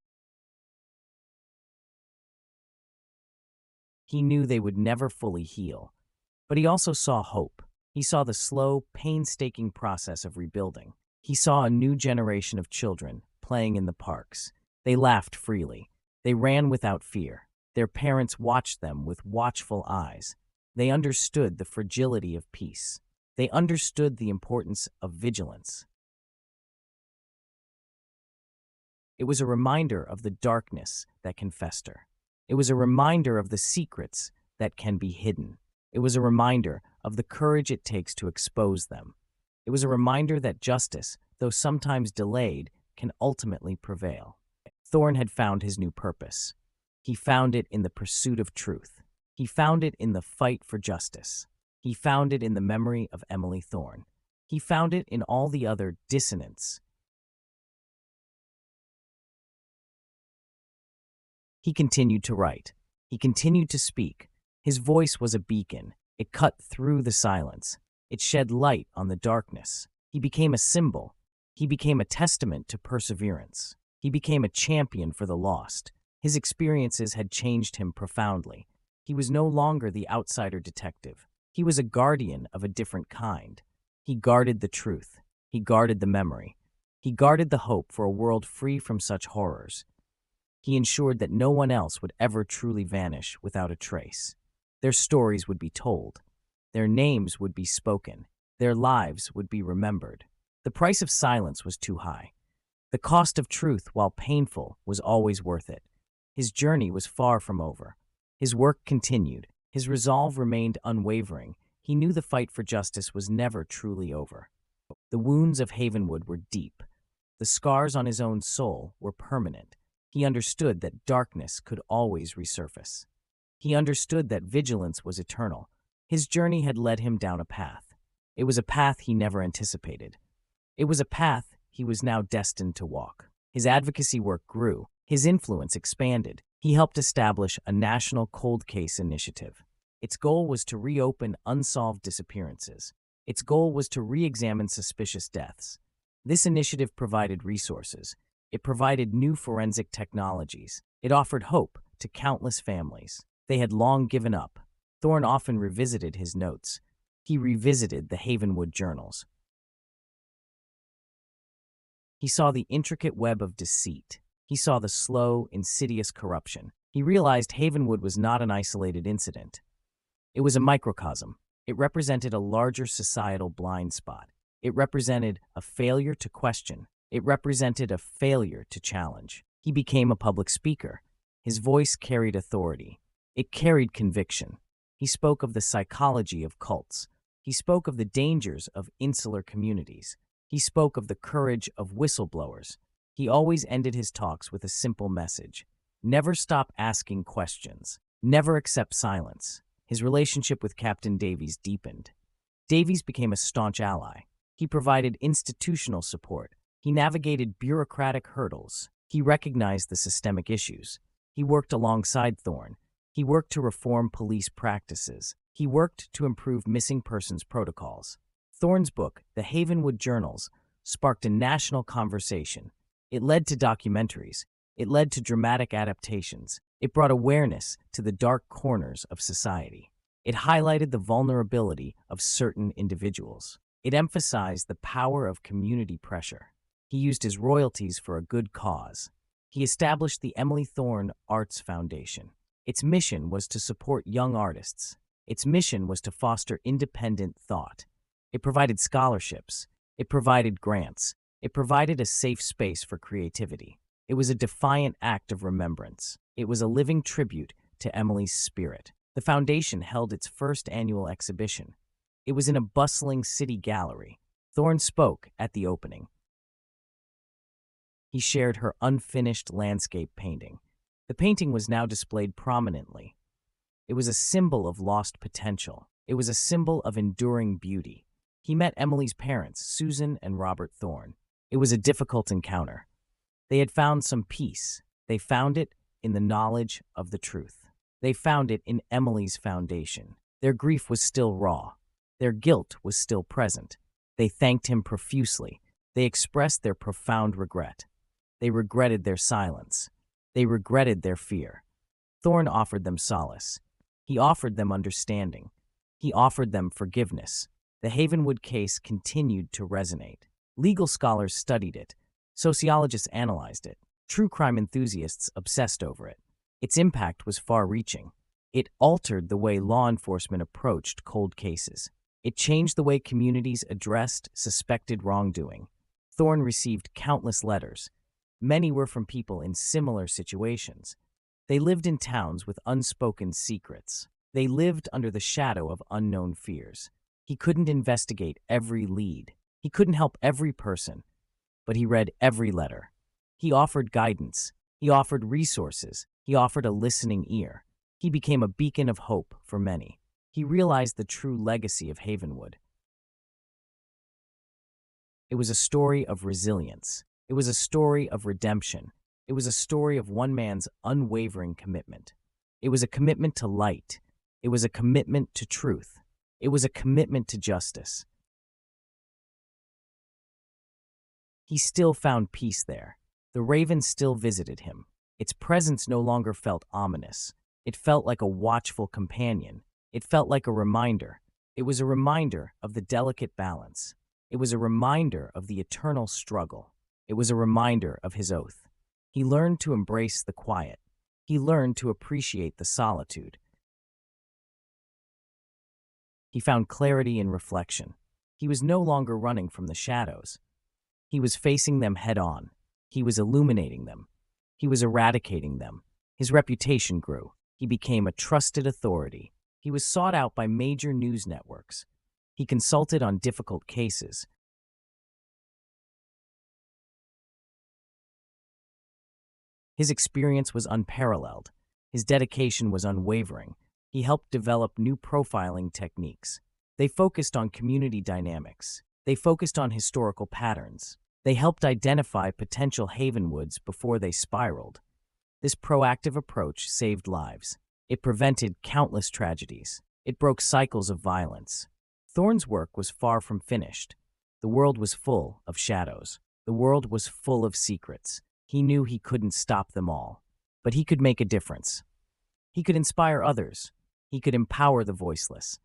He knew they would never fully heal. But he also saw hope. He saw the slow, painstaking process of rebuilding. He saw a new generation of children playing in the parks. They laughed freely. They ran without fear. Their parents watched them with watchful eyes. They understood the fragility of peace. They understood the importance of vigilance. It was a reminder of the darkness that can fester. It was a reminder of the secrets that can be hidden. It was a reminder of the courage it takes to expose them. It was a reminder that justice, though sometimes delayed, can ultimately prevail. Thorne had found his new purpose. He found it in the pursuit of truth. He found it in the fight for justice. He found it in the memory of Emily Thorne. He found it in all the other dissonants. He continued to write. He continued to speak. His voice was a beacon. It cut through the silence. It shed light on the darkness. He became a symbol. He became a testament to perseverance. He became a champion for the lost. His experiences had changed him profoundly. He was no longer the outsider detective. He was a guardian of a different kind. He guarded the truth. He guarded the memory. He guarded the hope for a world free from such horrors. He ensured that no one else would ever truly vanish without a trace. Their stories would be told. Their names would be spoken. Their lives would be remembered. The price of silence was too high. The cost of truth, while painful, was always worth it. His journey was far from over. His work continued. His resolve remained unwavering. He knew the fight for justice was never truly over. The wounds of Havenwood were deep. The scars on his own soul were permanent. He understood that darkness could always resurface. He understood that vigilance was eternal. His journey had led him down a path. It was a path he never anticipated. It was a path he was now destined to walk. His advocacy work grew. His influence expanded. He helped establish a national cold case initiative. Its goal was to reopen unsolved disappearances. Its goal was to re-examine suspicious deaths. This initiative provided resources. It provided new forensic technologies. It offered hope to countless families. They had long given up. Thorne often revisited his notes. He revisited the Havenwood Journals. He saw the intricate web of deceit. He saw the slow, insidious corruption. He realized Havenwood was not an isolated incident. It was a microcosm. It represented a larger societal blind spot. It represented a failure to question. It represented a failure to challenge. He became a public speaker. His voice carried authority. It carried conviction. He spoke of the psychology of cults. He spoke of the dangers of insular communities. He spoke of the courage of whistleblowers. He always ended his talks with a simple message. Never stop asking questions. Never accept silence. His relationship with Captain Davies deepened. Davies became a staunch ally. He provided institutional support. He navigated bureaucratic hurdles. He recognized the systemic issues. He worked alongside Thorne. He worked to reform police practices. He worked to improve missing persons protocols. Thorne's book, The Havenwood Journals, sparked a national conversation. It led to documentaries. It led to dramatic adaptations. It brought awareness to the dark corners of society. It highlighted the vulnerability of certain individuals. It emphasized the power of community pressure. He used his royalties for a good cause. He established the Emily Thorne Arts Foundation. Its mission was to support young artists. Its mission was to foster independent thought. It provided scholarships. It provided grants. It provided a safe space for creativity. It was a defiant act of remembrance. It was a living tribute to Emily's spirit. The foundation held its first annual exhibition. It was in a bustling city gallery. Thorne spoke at the opening. He shared her unfinished landscape painting. The painting was now displayed prominently. It was a symbol of lost potential. It was a symbol of enduring beauty. He met Emily's parents, Susan and Robert Thorne. It was a difficult encounter. They had found some peace. They found it in the knowledge of the truth. They found it in Emily's foundation. Their grief was still raw. Their guilt was still present. They thanked him profusely. They expressed their profound regret. They regretted their silence. They regretted their fear. Thorne offered them solace. He offered them understanding. He offered them forgiveness. The Havenwood case continued to resonate. Legal scholars studied it. Sociologists analyzed it. True crime enthusiasts obsessed over it. Its impact was far-reaching. It altered the way law enforcement approached cold cases. It changed the way communities addressed suspected wrongdoing. Thorne received countless letters. Many were from people in similar situations. They lived in towns with unspoken secrets. They lived under the shadow of unknown fears. He couldn't investigate every lead. He couldn't help every person, but he read every letter. He offered guidance. He offered resources. He offered a listening ear. He became a beacon of hope for many. He realized the true legacy of Havenwood. It was a story of resilience. It was a story of redemption. It was a story of one man's unwavering commitment. It was a commitment to light. It was a commitment to truth. It was a commitment to justice. He still found peace there. The raven still visited him. Its presence no longer felt ominous. It felt like a watchful companion. It felt like a reminder. It was a reminder of the delicate balance. It was a reminder of the eternal struggle. It was a reminder of his oath. He learned to embrace the quiet. He learned to appreciate the solitude. He found clarity in reflection. He was no longer running from the shadows. He was facing them head-on. He was illuminating them. He was eradicating them. His reputation grew. He became a trusted authority. He was sought out by major news networks. He consulted on difficult cases. His experience was unparalleled. His dedication was unwavering. He helped develop new profiling techniques. They focused on community dynamics. They focused on historical patterns. They helped identify potential Havenwoods before they spiraled. This proactive approach saved lives. It prevented countless tragedies. It broke cycles of violence. Thorne's work was far from finished. The world was full of shadows. The world was full of secrets. He knew he couldn't stop them all, but he could make a difference. He could inspire others. He could empower the voiceless.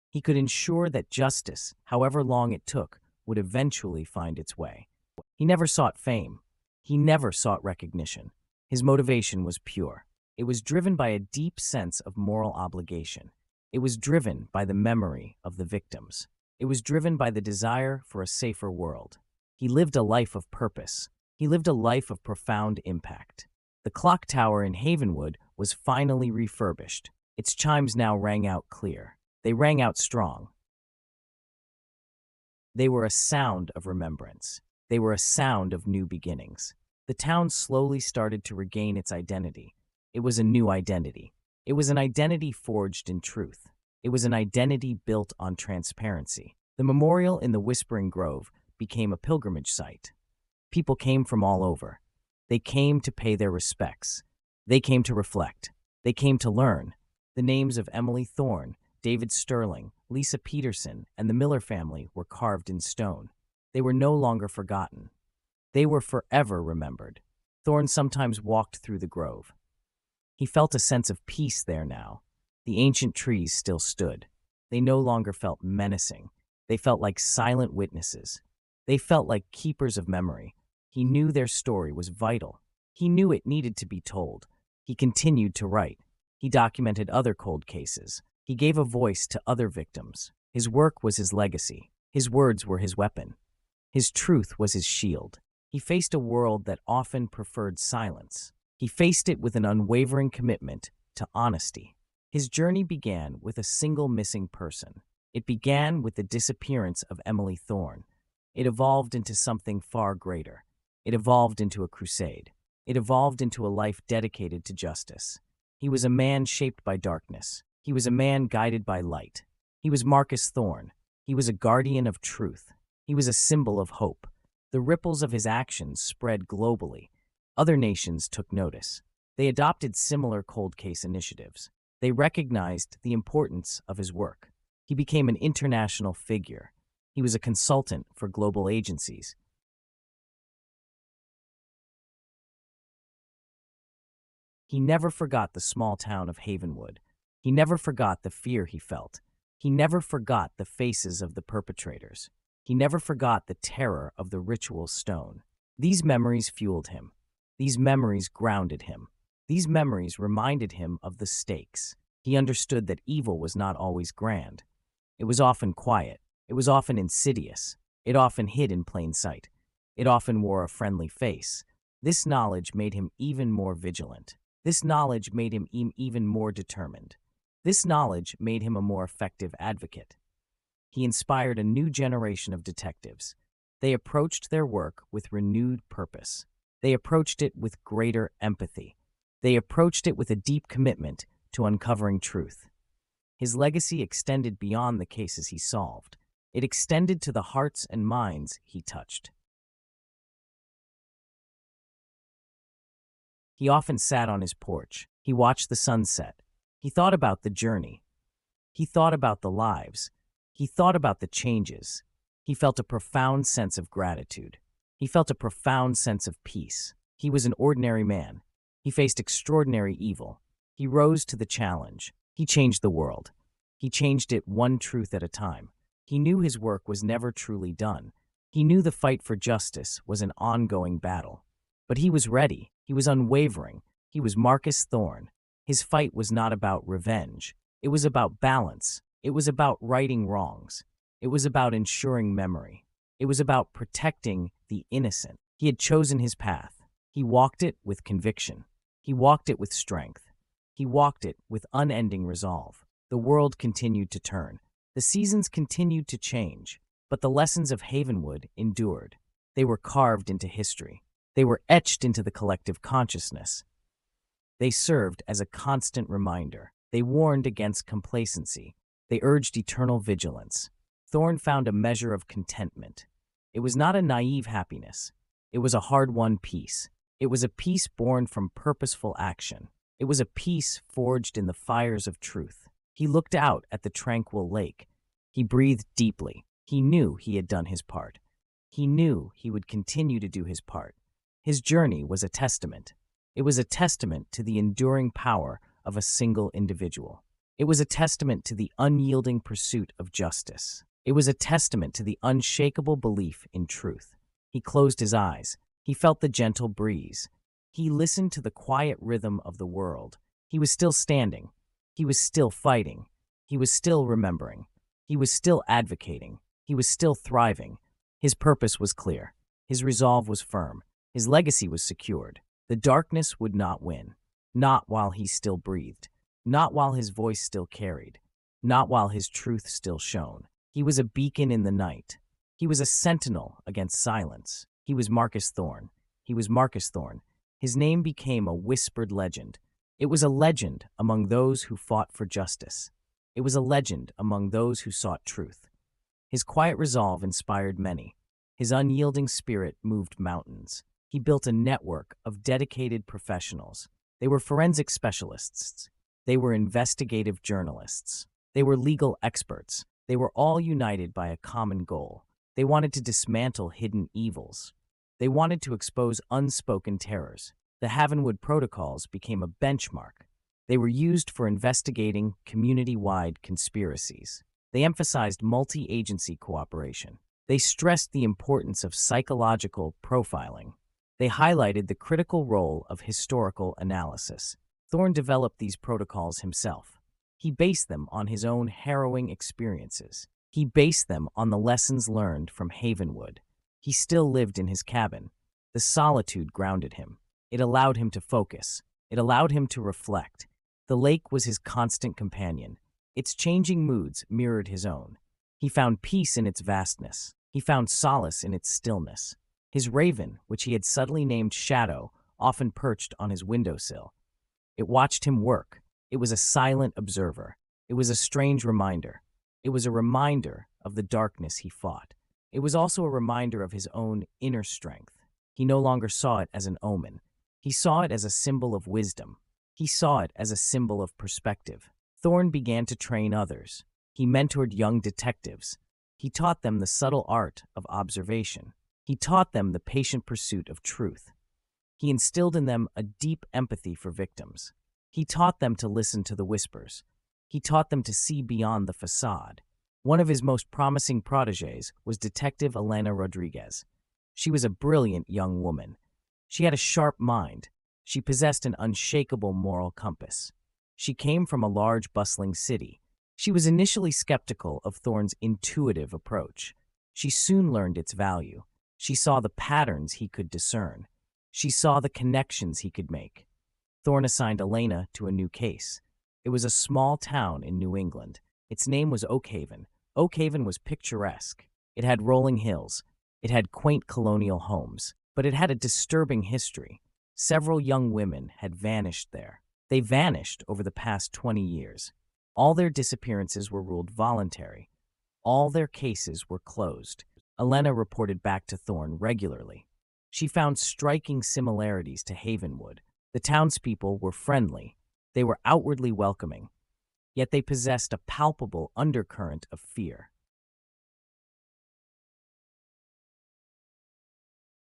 He could ensure that justice, however long it took, would eventually find its way. He never sought fame. He never sought recognition. His motivation was pure. It was driven by a deep sense of moral obligation. It was driven by the memory of the victims. It was driven by the desire for a safer world. He lived a life of purpose. He lived a life of profound impact. The clock tower in Havenwood was finally refurbished. Its chimes now rang out clear. They rang out strong. They were a sound of remembrance. They were a sound of new beginnings. The town slowly started to regain its identity. It was a new identity. It was an identity forged in truth. It was an identity built on transparency. The memorial in the Whispering Grove became a pilgrimage site. People came from all over. They came to pay their respects. They came to reflect. They came to learn. The names of Emily Thorne, David Sterling, Lisa Peterson, and the Miller family were carved in stone. They were no longer forgotten. They were forever remembered. Thorne sometimes walked through the grove. He felt a sense of peace there now. The ancient trees still stood. They no longer felt menacing. They felt like silent witnesses. They felt like keepers of memory. He knew their story was vital. He knew it needed to be told. He continued to write. He documented other cold cases. He gave a voice to other victims. His work was his legacy. His words were his weapon. His truth was his shield. He faced a world that often preferred silence. He faced it with an unwavering commitment to honesty. His journey began with a single missing person. It began with the disappearance of Emily Thorne. It evolved into something far greater. It evolved into a crusade. It evolved into a life dedicated to justice. He was a man shaped by darkness. He was a man guided by light. He was Marcus Thorne. He was a guardian of truth. He was a symbol of hope. The ripples of his actions spread globally. Other nations took notice. They adopted similar cold case initiatives. They recognized the importance of his work. He became an international figure. He was a consultant for global agencies. He never forgot the small town of Havenwood. He never forgot the fear he felt. He never forgot the faces of the perpetrators. He never forgot the terror of the ritual stone. These memories fueled him. These memories grounded him. These memories reminded him of the stakes. He understood that evil was not always grand. It was often quiet. It was often insidious. It often hid in plain sight. It often wore a friendly face. This knowledge made him even more vigilant. This knowledge made him even more determined. This knowledge made him a more effective advocate. He inspired a new generation of detectives. They approached their work with renewed purpose. They approached it with greater empathy. They approached it with a deep commitment to uncovering truth. His legacy extended beyond the cases he solved. It extended to the hearts and minds he touched. He often sat on his porch. He watched the sunset. He thought about the journey. He thought about the lives. He thought about the changes. He felt a profound sense of gratitude. He felt a profound sense of peace. He was an ordinary man. He faced extraordinary evil. He rose to the challenge. He changed the world. He changed it one truth at a time. He knew his work was never truly done. He knew the fight for justice was an ongoing battle. But he was ready. He was unwavering. He was Marcus Thorne. His fight was not about revenge. It was about balance. It was about righting wrongs. It was about ensuring memory. It was about protecting the innocent. He had chosen his path. He walked it with conviction. He walked it with strength. He walked it with unending resolve. The world continued to turn. The seasons continued to change. But the lessons of Havenwood endured. They were carved into history. They were etched into the collective consciousness. They served as a constant reminder. They warned against complacency. They urged eternal vigilance. Thorne found a measure of contentment. It was not a naive happiness. It was a hard-won peace. It was a peace born from purposeful action. It was a peace forged in the fires of truth. He looked out at the tranquil lake. He breathed deeply. He knew he had done his part. He knew he would continue to do his part. His journey was a testament. It was a testament to the enduring power of a single individual. It was a testament to the unyielding pursuit of justice. It was a testament to the unshakable belief in truth. He closed his eyes. He felt the gentle breeze. He listened to the quiet rhythm of the world. He was still standing. He was still fighting. He was still remembering. He was still advocating. He was still thriving. His purpose was clear. His resolve was firm. His legacy was secured. The darkness would not win. Not while he still breathed. Not while his voice still carried. Not while his truth still shone. He was a beacon in the night. He was a sentinel against silence. He was Marcus Thorne. He was Marcus Thorne. His name became a whispered legend. It was a legend among those who fought for justice. It was a legend among those who sought truth. His quiet resolve inspired many. His unyielding spirit moved mountains. He built a network of dedicated professionals. They were forensic specialists. They were investigative journalists. They were legal experts. They were all united by a common goal. They wanted to dismantle hidden evils. They wanted to expose unspoken terrors. The Havenwood Protocols became a benchmark. They were used for investigating community-wide conspiracies. They emphasized multi-agency cooperation. They stressed the importance of psychological profiling. They highlighted the critical role of historical analysis. Thorne developed these protocols himself. He based them on his own harrowing experiences. He based them on the lessons learned from Havenwood. He still lived in his cabin. The solitude grounded him. It allowed him to focus. It allowed him to reflect. The lake was his constant companion. Its changing moods mirrored his own. He found peace in its vastness. He found solace in its stillness. His raven, which he had subtly named Shadow, often perched on his windowsill. It watched him work. It was a silent observer. It was a strange reminder. It was a reminder of the darkness he fought. It was also a reminder of his own inner strength. He no longer saw it as an omen. He saw it as a symbol of wisdom. He saw it as a symbol of perspective. Thorne began to train others. He mentored young detectives. He taught them the subtle art of observation. He taught them the patient pursuit of truth. He instilled in them a deep empathy for victims. He taught them to listen to the whispers. He taught them to see beyond the façade. One of his most promising protégés was Detective Elena Rodriguez. She was a brilliant young woman. She had a sharp mind. She possessed an unshakable moral compass. She came from a large, bustling city. She was initially skeptical of Thorne's intuitive approach. She soon learned its value. She saw the patterns he could discern. She saw the connections he could make. Thorne assigned Elena to a new case. It was a small town in New England. Its name was Oakhaven. Oakhaven was picturesque. It had rolling hills. It had quaint colonial homes. But it had a disturbing history. Several young women had vanished there. They vanished over the past 20 years. All their disappearances were ruled voluntary. All their cases were closed. Elena reported back to Thorne regularly. She found striking similarities to Havenwood. The townspeople were friendly. They were outwardly welcoming. Yet they possessed a palpable undercurrent of fear.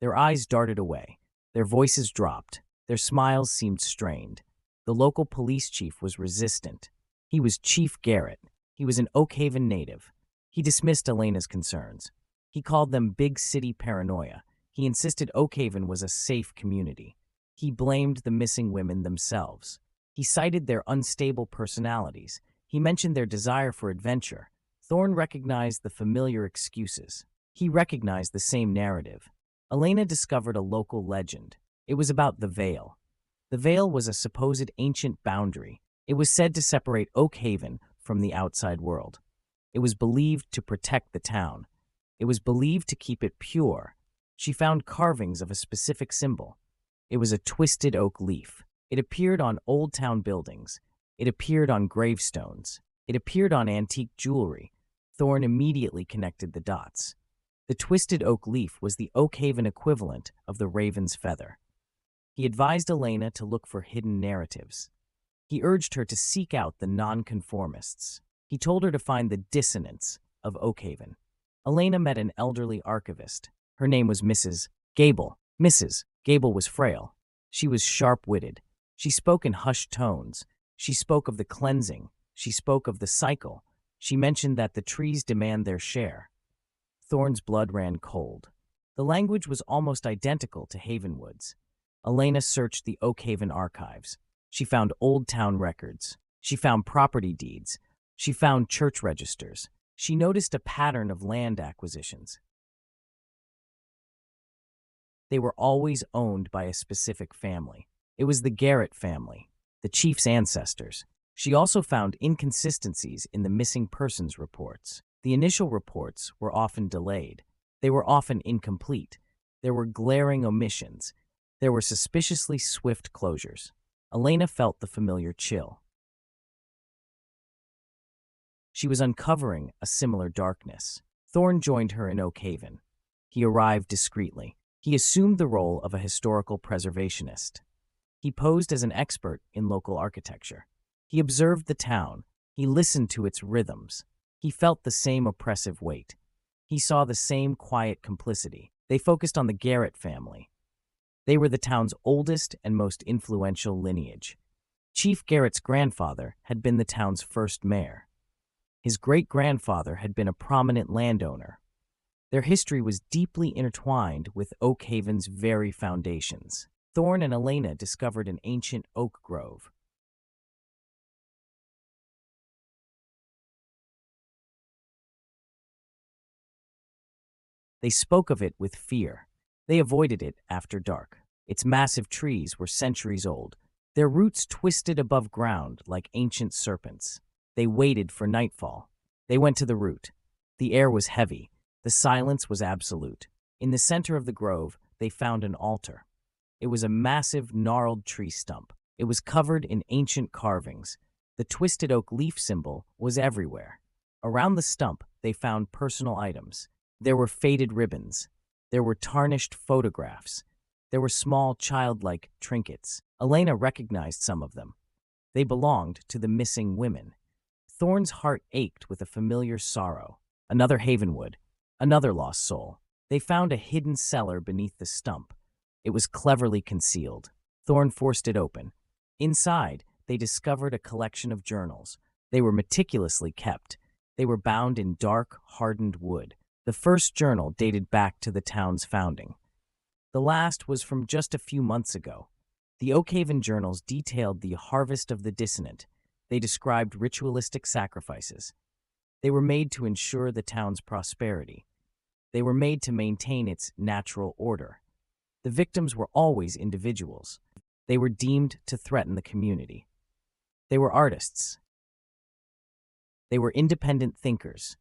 Their eyes darted away. Their voices dropped. Their smiles seemed strained. The local police chief was resistant. He was Chief Garrett. He was an Oak Haven native. He dismissed Elena's concerns. He called them big city paranoia. He insisted Oak Haven was a safe community. He blamed the missing women themselves. He cited their unstable personalities. He mentioned their desire for adventure. Thorne recognized the familiar excuses. He recognized the same narrative. Elena discovered a local legend. It was about the Veil. The Veil was a supposed ancient boundary. It was said to separate Oak Haven from the outside world. It was believed to protect the town. It was believed to keep it pure. She found carvings of a specific symbol. It was a twisted oak leaf. It appeared on old town buildings. It appeared on gravestones. It appeared on antique jewelry. Thorne immediately connected the dots. The twisted oak leaf was the Oak Haven equivalent of the raven's feather. He advised Elena to look for hidden narratives. He urged her to seek out the nonconformists. He told her to find the dissonants of Oak Haven. Elena met an elderly archivist. Her name was Mrs. Gable. Mrs. Gable was frail. She was sharp-witted. She spoke in hushed tones. She spoke of the cleansing. She spoke of the cycle. She mentioned that the trees demand their share. Thorne's blood ran cold. The language was almost identical to Havenwood's. Elena searched the Oak Haven archives. She found old town records. She found property deeds. She found church registers. She noticed a pattern of land acquisitions. They were always owned by a specific family. It was the Garrett family, the chief's ancestors. She also found inconsistencies in the missing persons reports. The initial reports were often delayed. They were often incomplete. There were glaring omissions. There were suspiciously swift closures. Elena felt the familiar chill. She was uncovering a similar darkness. Thorne joined her in Oak Haven. He arrived discreetly. He assumed the role of a historical preservationist. He posed as an expert in local architecture. He observed the town. He listened to its rhythms. He felt the same oppressive weight. He saw the same quiet complicity. They focused on the Garrett family. They were the town's oldest and most influential lineage. Chief Garrett's grandfather had been the town's first mayor. His great-grandfather had been a prominent landowner. Their history was deeply intertwined with Oak Haven's very foundations. Thorne and Elena discovered an ancient oak grove. They spoke of it with fear. They avoided it after dark. Its massive trees were centuries old. Their roots twisted above ground like ancient serpents. They waited for nightfall. They went to the root. The air was heavy. The silence was absolute. In the center of the grove, they found an altar. It was a massive, gnarled tree stump. It was covered in ancient carvings. The twisted oak leaf symbol was everywhere. Around the stump, they found personal items. There were faded ribbons. There were tarnished photographs. There were small, childlike trinkets. Elena recognized some of them. They belonged to the missing women. Thorne's heart ached with a familiar sorrow. Another Havenwood. Another lost soul. They found a hidden cellar beneath the stump. It was cleverly concealed. Thorne forced it open. Inside, they discovered a collection of journals. They were meticulously kept. They were bound in dark, hardened wood. The first journal dated back to the town's founding. The last was from just a few months ago. The Oak Haven journals detailed the harvest of the dissonant. They described ritualistic sacrifices. They were made to ensure the town's prosperity. They were made to maintain its natural order. The victims were always individuals. They were deemed to threaten the community. They were artists. They were independent thinkers.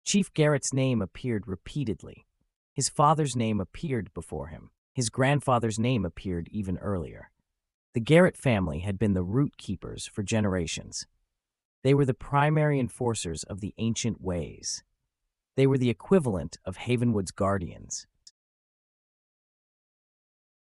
Chief Garrett's name appeared repeatedly. His father's name appeared before him. His grandfather's name appeared even earlier. The Garrett family had been the root keepers for generations. They were the primary enforcers of the ancient ways. They were the equivalent of Havenwood's guardians.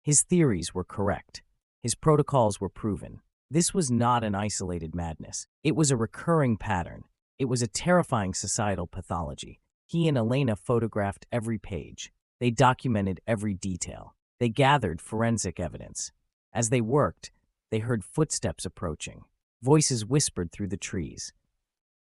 His theories were correct. His protocols were proven. This was not an isolated madness. It was a recurring pattern. It was a terrifying societal pathology. He and Elena photographed every page. They documented every detail. They gathered forensic evidence. As they worked, they heard footsteps approaching. Voices whispered through the trees.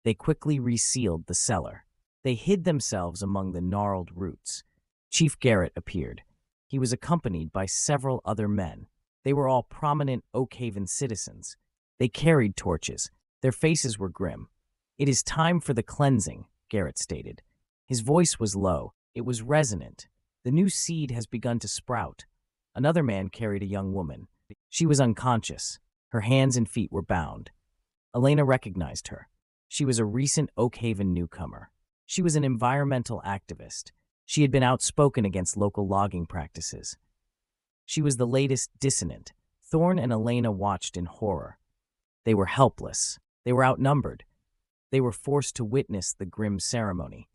They quickly resealed the cellar. They hid themselves among the gnarled roots. Chief Garrett appeared. He was accompanied by several other men. They were all prominent Oakhaven citizens. They carried torches. Their faces were grim. "It is time for the cleansing," Garrett stated. His voice was low. It was resonant. "The new seed has begun to sprout." Another man carried a young woman. She was unconscious. Her hands and feet were bound. Elena recognized her. She was a recent Oakhaven newcomer. She was an environmental activist. She had been outspoken against local logging practices. She was the latest dissonant. Thorne and Elena watched in horror. They were helpless. They were outnumbered. They were forced to witness the grim ceremony.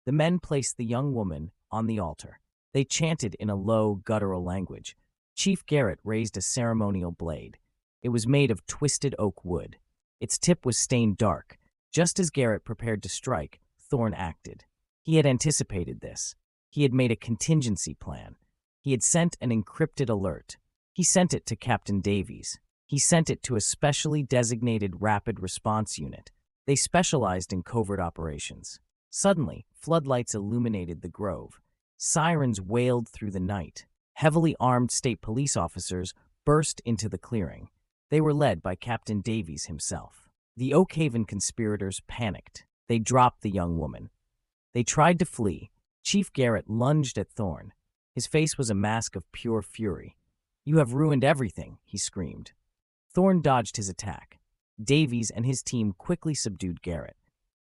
The men placed the young woman on the altar. They chanted in a low, guttural language. Chief Garrett raised a ceremonial blade. It was made of twisted oak wood. Its tip was stained dark. Just as Garrett prepared to strike, Thorne acted. He had anticipated this. He had made a contingency plan. He had sent an encrypted alert. He sent it to Captain Davies. He sent it to a specially designated rapid response unit. They specialized in covert operations. Suddenly, floodlights illuminated the grove. Sirens wailed through the night. Heavily armed state police officers burst into the clearing. They were led by Captain Davies himself. The Oakhaven conspirators panicked. They dropped the young woman. They tried to flee. Chief Garrett lunged at Thorne. His face was a mask of pure fury. "You have ruined everything," he screamed. Thorne dodged his attack. Davies and his team quickly subdued Garrett.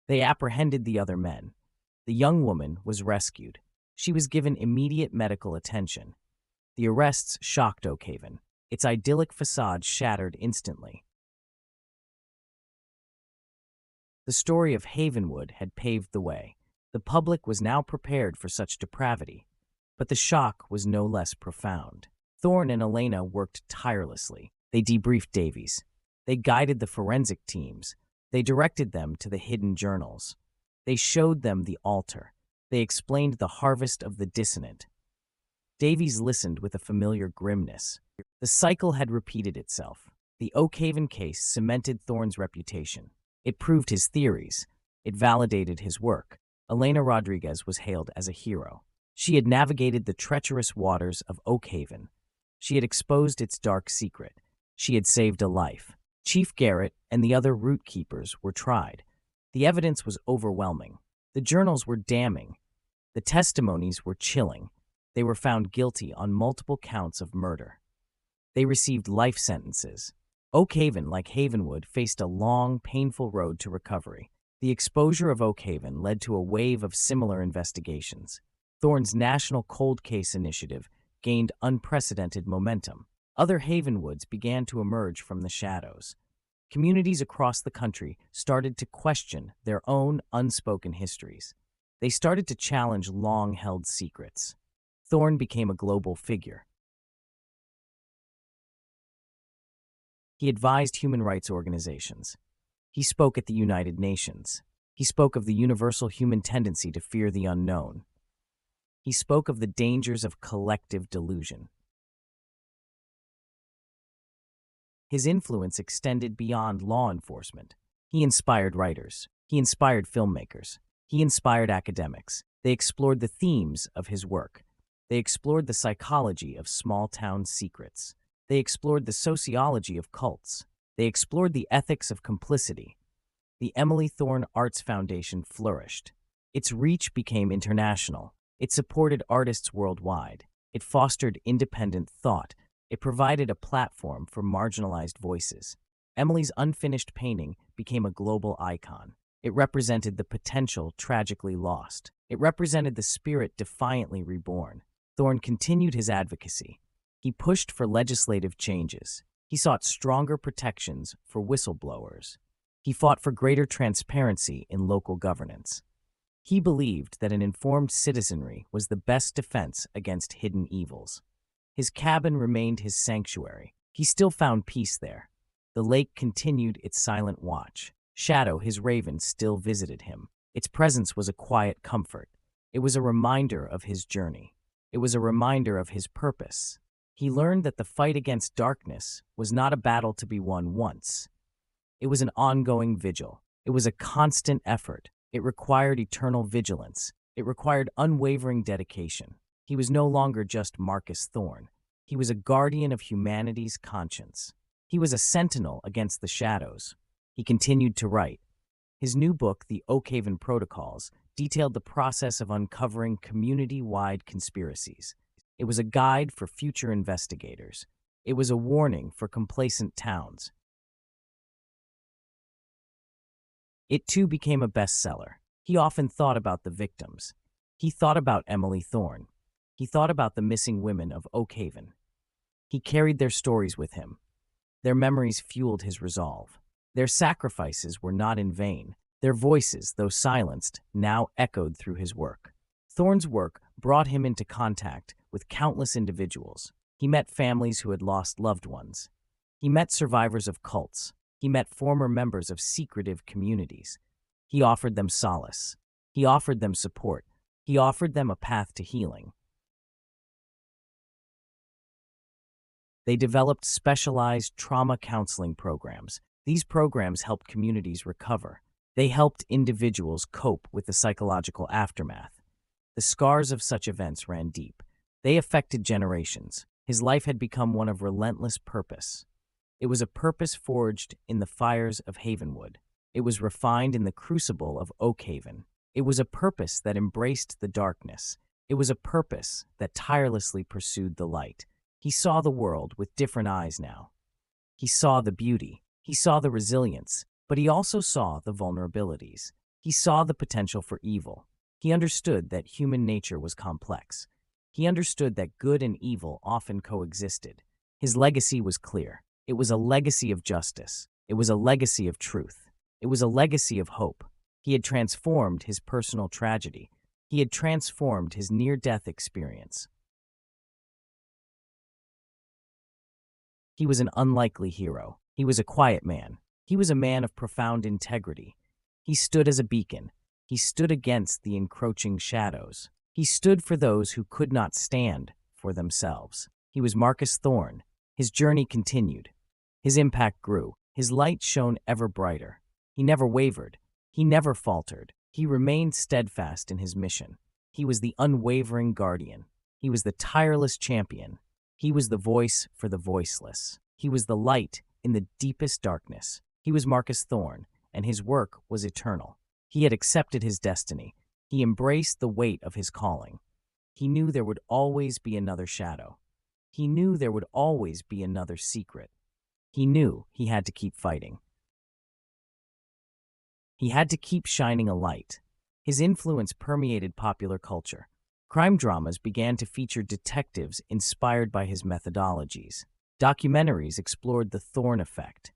They apprehended the other men. The young woman was rescued. She was given immediate medical attention. The arrests shocked Oakhaven. Its idyllic facade shattered instantly. The story of Havenwood had paved the way. The public was now prepared for such depravity. But the shock was no less profound. Thorne and Elena worked tirelessly. They debriefed Davies. They guided the forensic teams. They directed them to the hidden journals. They showed them the altar. They explained the harvest of the dissonant. Davies listened with a familiar grimness. The cycle had repeated itself. The Oakhaven case cemented Thorne's reputation. It proved his theories. It validated his work. Elena Rodriguez was hailed as a hero. She had navigated the treacherous waters of Oakhaven. She had exposed its dark secret. She had saved a life. Chief Garrett and the other root keepers were tried. The evidence was overwhelming. The journals were damning. The testimonies were chilling. They were found guilty on multiple counts of murder. They received life sentences. Oakhaven, like Havenwood, faced a long, painful road to recovery. The exposure of Oakhaven led to a wave of similar investigations. Thorne's National Cold Case Initiative gained unprecedented momentum. Other Havenwoods began to emerge from the shadows. Communities across the country started to question their own unspoken histories. They started to challenge long-held secrets. Thorne became a global figure. He advised human rights organizations. He spoke at the United Nations. He spoke of the universal human tendency to fear the unknown. He spoke of the dangers of collective delusion. His influence extended beyond law enforcement. He inspired writers. He inspired filmmakers. He inspired academics. They explored the themes of his work. They explored the psychology of small-town secrets. They explored the sociology of cults. They explored the ethics of complicity. The Emily Thorne Arts Foundation flourished. Its reach became international. It supported artists worldwide. It fostered independent thought. It provided a platform for marginalized voices. Emily's unfinished painting became a global icon. It represented the potential tragically lost. It represented the spirit defiantly reborn. Thorne continued his advocacy. He pushed for legislative changes. He sought stronger protections for whistleblowers. He fought for greater transparency in local governance. He believed that an informed citizenry was the best defense against hidden evils. His cabin remained his sanctuary. He still found peace there. The lake continued its silent watch. Shadow, his raven, still visited him. Its presence was a quiet comfort. It was a reminder of his journey. It was a reminder of his purpose. He learned that the fight against darkness was not a battle to be won once. It was an ongoing vigil. It was a constant effort. It required eternal vigilance. It required unwavering dedication. He was no longer just Marcus Thorne. He was a guardian of humanity's conscience. He was a sentinel against the shadows. He continued to write. His new book, The Havenwood Protocols, detailed the process of uncovering community-wide conspiracies. It was a guide for future investigators. It was a warning for complacent towns. It too became a bestseller. He often thought about the victims. He thought about Emily Thorne. He thought about the missing women of Oakhaven. He carried their stories with him. Their memories fueled his resolve. Their sacrifices were not in vain. Their voices, though silenced, now echoed through his work. Thorne's work brought him into contact with countless individuals. He met families who had lost loved ones. He met survivors of cults. He met former members of secretive communities. He offered them solace. He offered them support. He offered them a path to healing. They developed specialized trauma counseling programs. These programs helped communities recover. They helped individuals cope with the psychological aftermath. The scars of such events ran deep. They affected generations. His life had become one of relentless purpose. It was a purpose forged in the fires of Havenwood. It was refined in the crucible of Oakhaven. It was a purpose that embraced the darkness. It was a purpose that tirelessly pursued the light. He saw the world with different eyes now. He saw the beauty. He saw the resilience, but he also saw the vulnerabilities. He saw the potential for evil. He understood that human nature was complex. He understood that good and evil often coexisted. His legacy was clear. It was a legacy of justice. It was a legacy of truth. It was a legacy of hope. He had transformed his personal tragedy. He had transformed his near-death experience. He was an unlikely hero. He was a quiet man. He was a man of profound integrity. He stood as a beacon. He stood against the encroaching shadows. He stood for those who could not stand for themselves. He was Marcus Thorne. His journey continued. His impact grew. His light shone ever brighter. He never wavered. He never faltered. He remained steadfast in his mission. He was the unwavering guardian. He was the tireless champion. He was the voice for the voiceless. He was the light in the deepest darkness. He was Marcus Thorne, and his work was eternal. He had accepted his destiny. He embraced the weight of his calling. He knew there would always be another shadow. He knew there would always be another secret. He knew he had to keep fighting. He had to keep shining a light. His influence permeated popular culture. Crime dramas began to feature detectives inspired by his methodologies. Documentaries explored the Thorn Effect.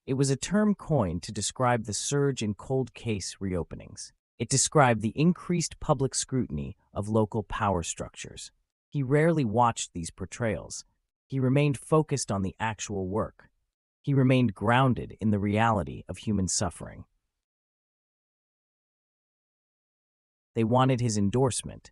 It was a term coined to describe the surge in cold case reopenings. It described the increased public scrutiny of local power structures. He rarely watched these portrayals. He remained focused on the actual work. He remained grounded in the reality of human suffering. They wanted his endorsement.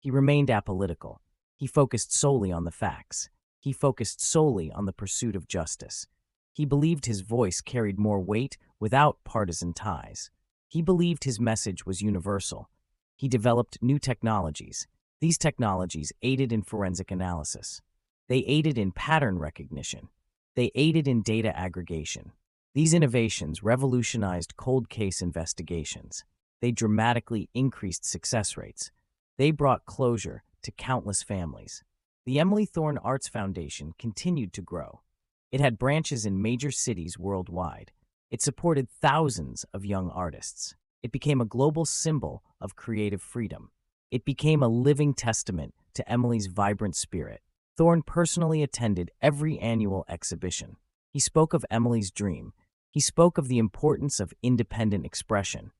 He remained apolitical. He focused solely on the facts. He focused solely on the pursuit of justice. He believed his voice carried more weight without partisan ties. He believed his message was universal. He developed new technologies. These technologies aided in forensic analysis. They aided in pattern recognition. They aided in data aggregation. These innovations revolutionized cold case investigations. They dramatically increased success rates. They brought closure to countless families. The Emily Thorne Arts Foundation continued to grow. It had branches in major cities worldwide. It supported thousands of young artists. It became a global symbol of creative freedom. It became a living testament to Emily's vibrant spirit. Thorne personally attended every annual exhibition. He spoke of Emily's dream. He spoke of the importance of independent expression.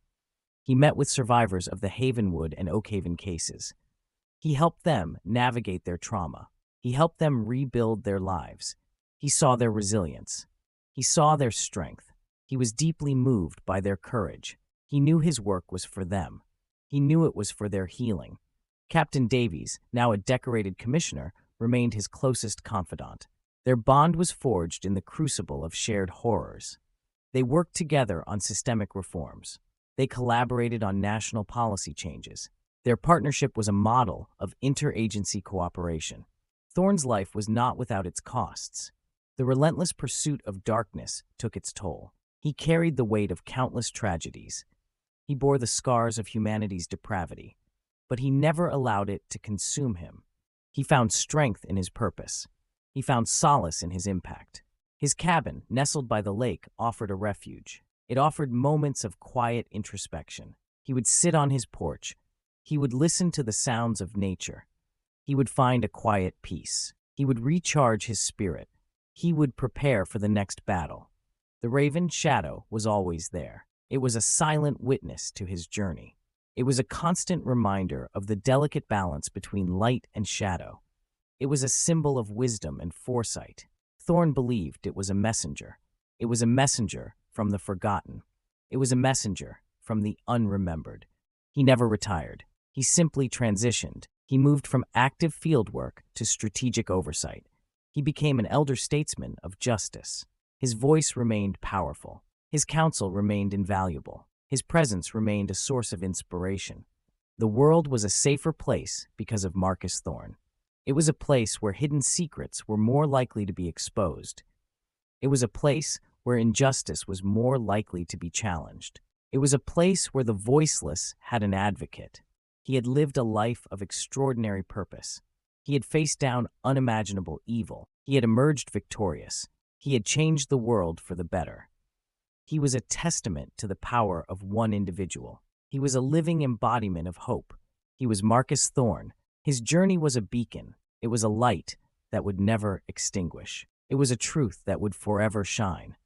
He met with survivors of the Havenwood and Oakhaven cases. He helped them navigate their trauma. He helped them rebuild their lives. He saw their resilience. He saw their strength. He was deeply moved by their courage. He knew his work was for them. He knew it was for their healing. Captain Davies, now a decorated commissioner, remained his closest confidant. Their bond was forged in the crucible of shared horrors. They worked together on systemic reforms. They collaborated on national policy changes. Their partnership was a model of interagency cooperation. Thorne's life was not without its costs. The relentless pursuit of darkness took its toll. He carried the weight of countless tragedies. He bore the scars of humanity's depravity, but he never allowed it to consume him. He found strength in his purpose. He found solace in his impact. His cabin, nestled by the lake, offered a refuge. It offered moments of quiet introspection. He would sit on his porch. He would listen to the sounds of nature. He would find a quiet peace. He would recharge his spirit. He would prepare for the next battle. The raven shadow was always there. It was a silent witness to his journey. It was a constant reminder of the delicate balance between light and shadow. It was a symbol of wisdom and foresight. Thorne believed it was a messenger. It was a messenger from the forgotten. It was a messenger from the unremembered. He never retired. He simply transitioned. He moved from active fieldwork to strategic oversight. He became an elder statesman of justice. His voice remained powerful. His counsel remained invaluable. His presence remained a source of inspiration. The world was a safer place because of Marcus Thorne. It was a place where hidden secrets were more likely to be exposed. It was a place where injustice was more likely to be challenged. It was a place where the voiceless had an advocate. He had lived a life of extraordinary purpose. He had faced down unimaginable evil. He had emerged victorious. He had changed the world for the better. He was a testament to the power of one individual. He was a living embodiment of hope. He was Marcus Thorne. His journey was a beacon. It was a light that would never extinguish. It was a truth that would forever shine.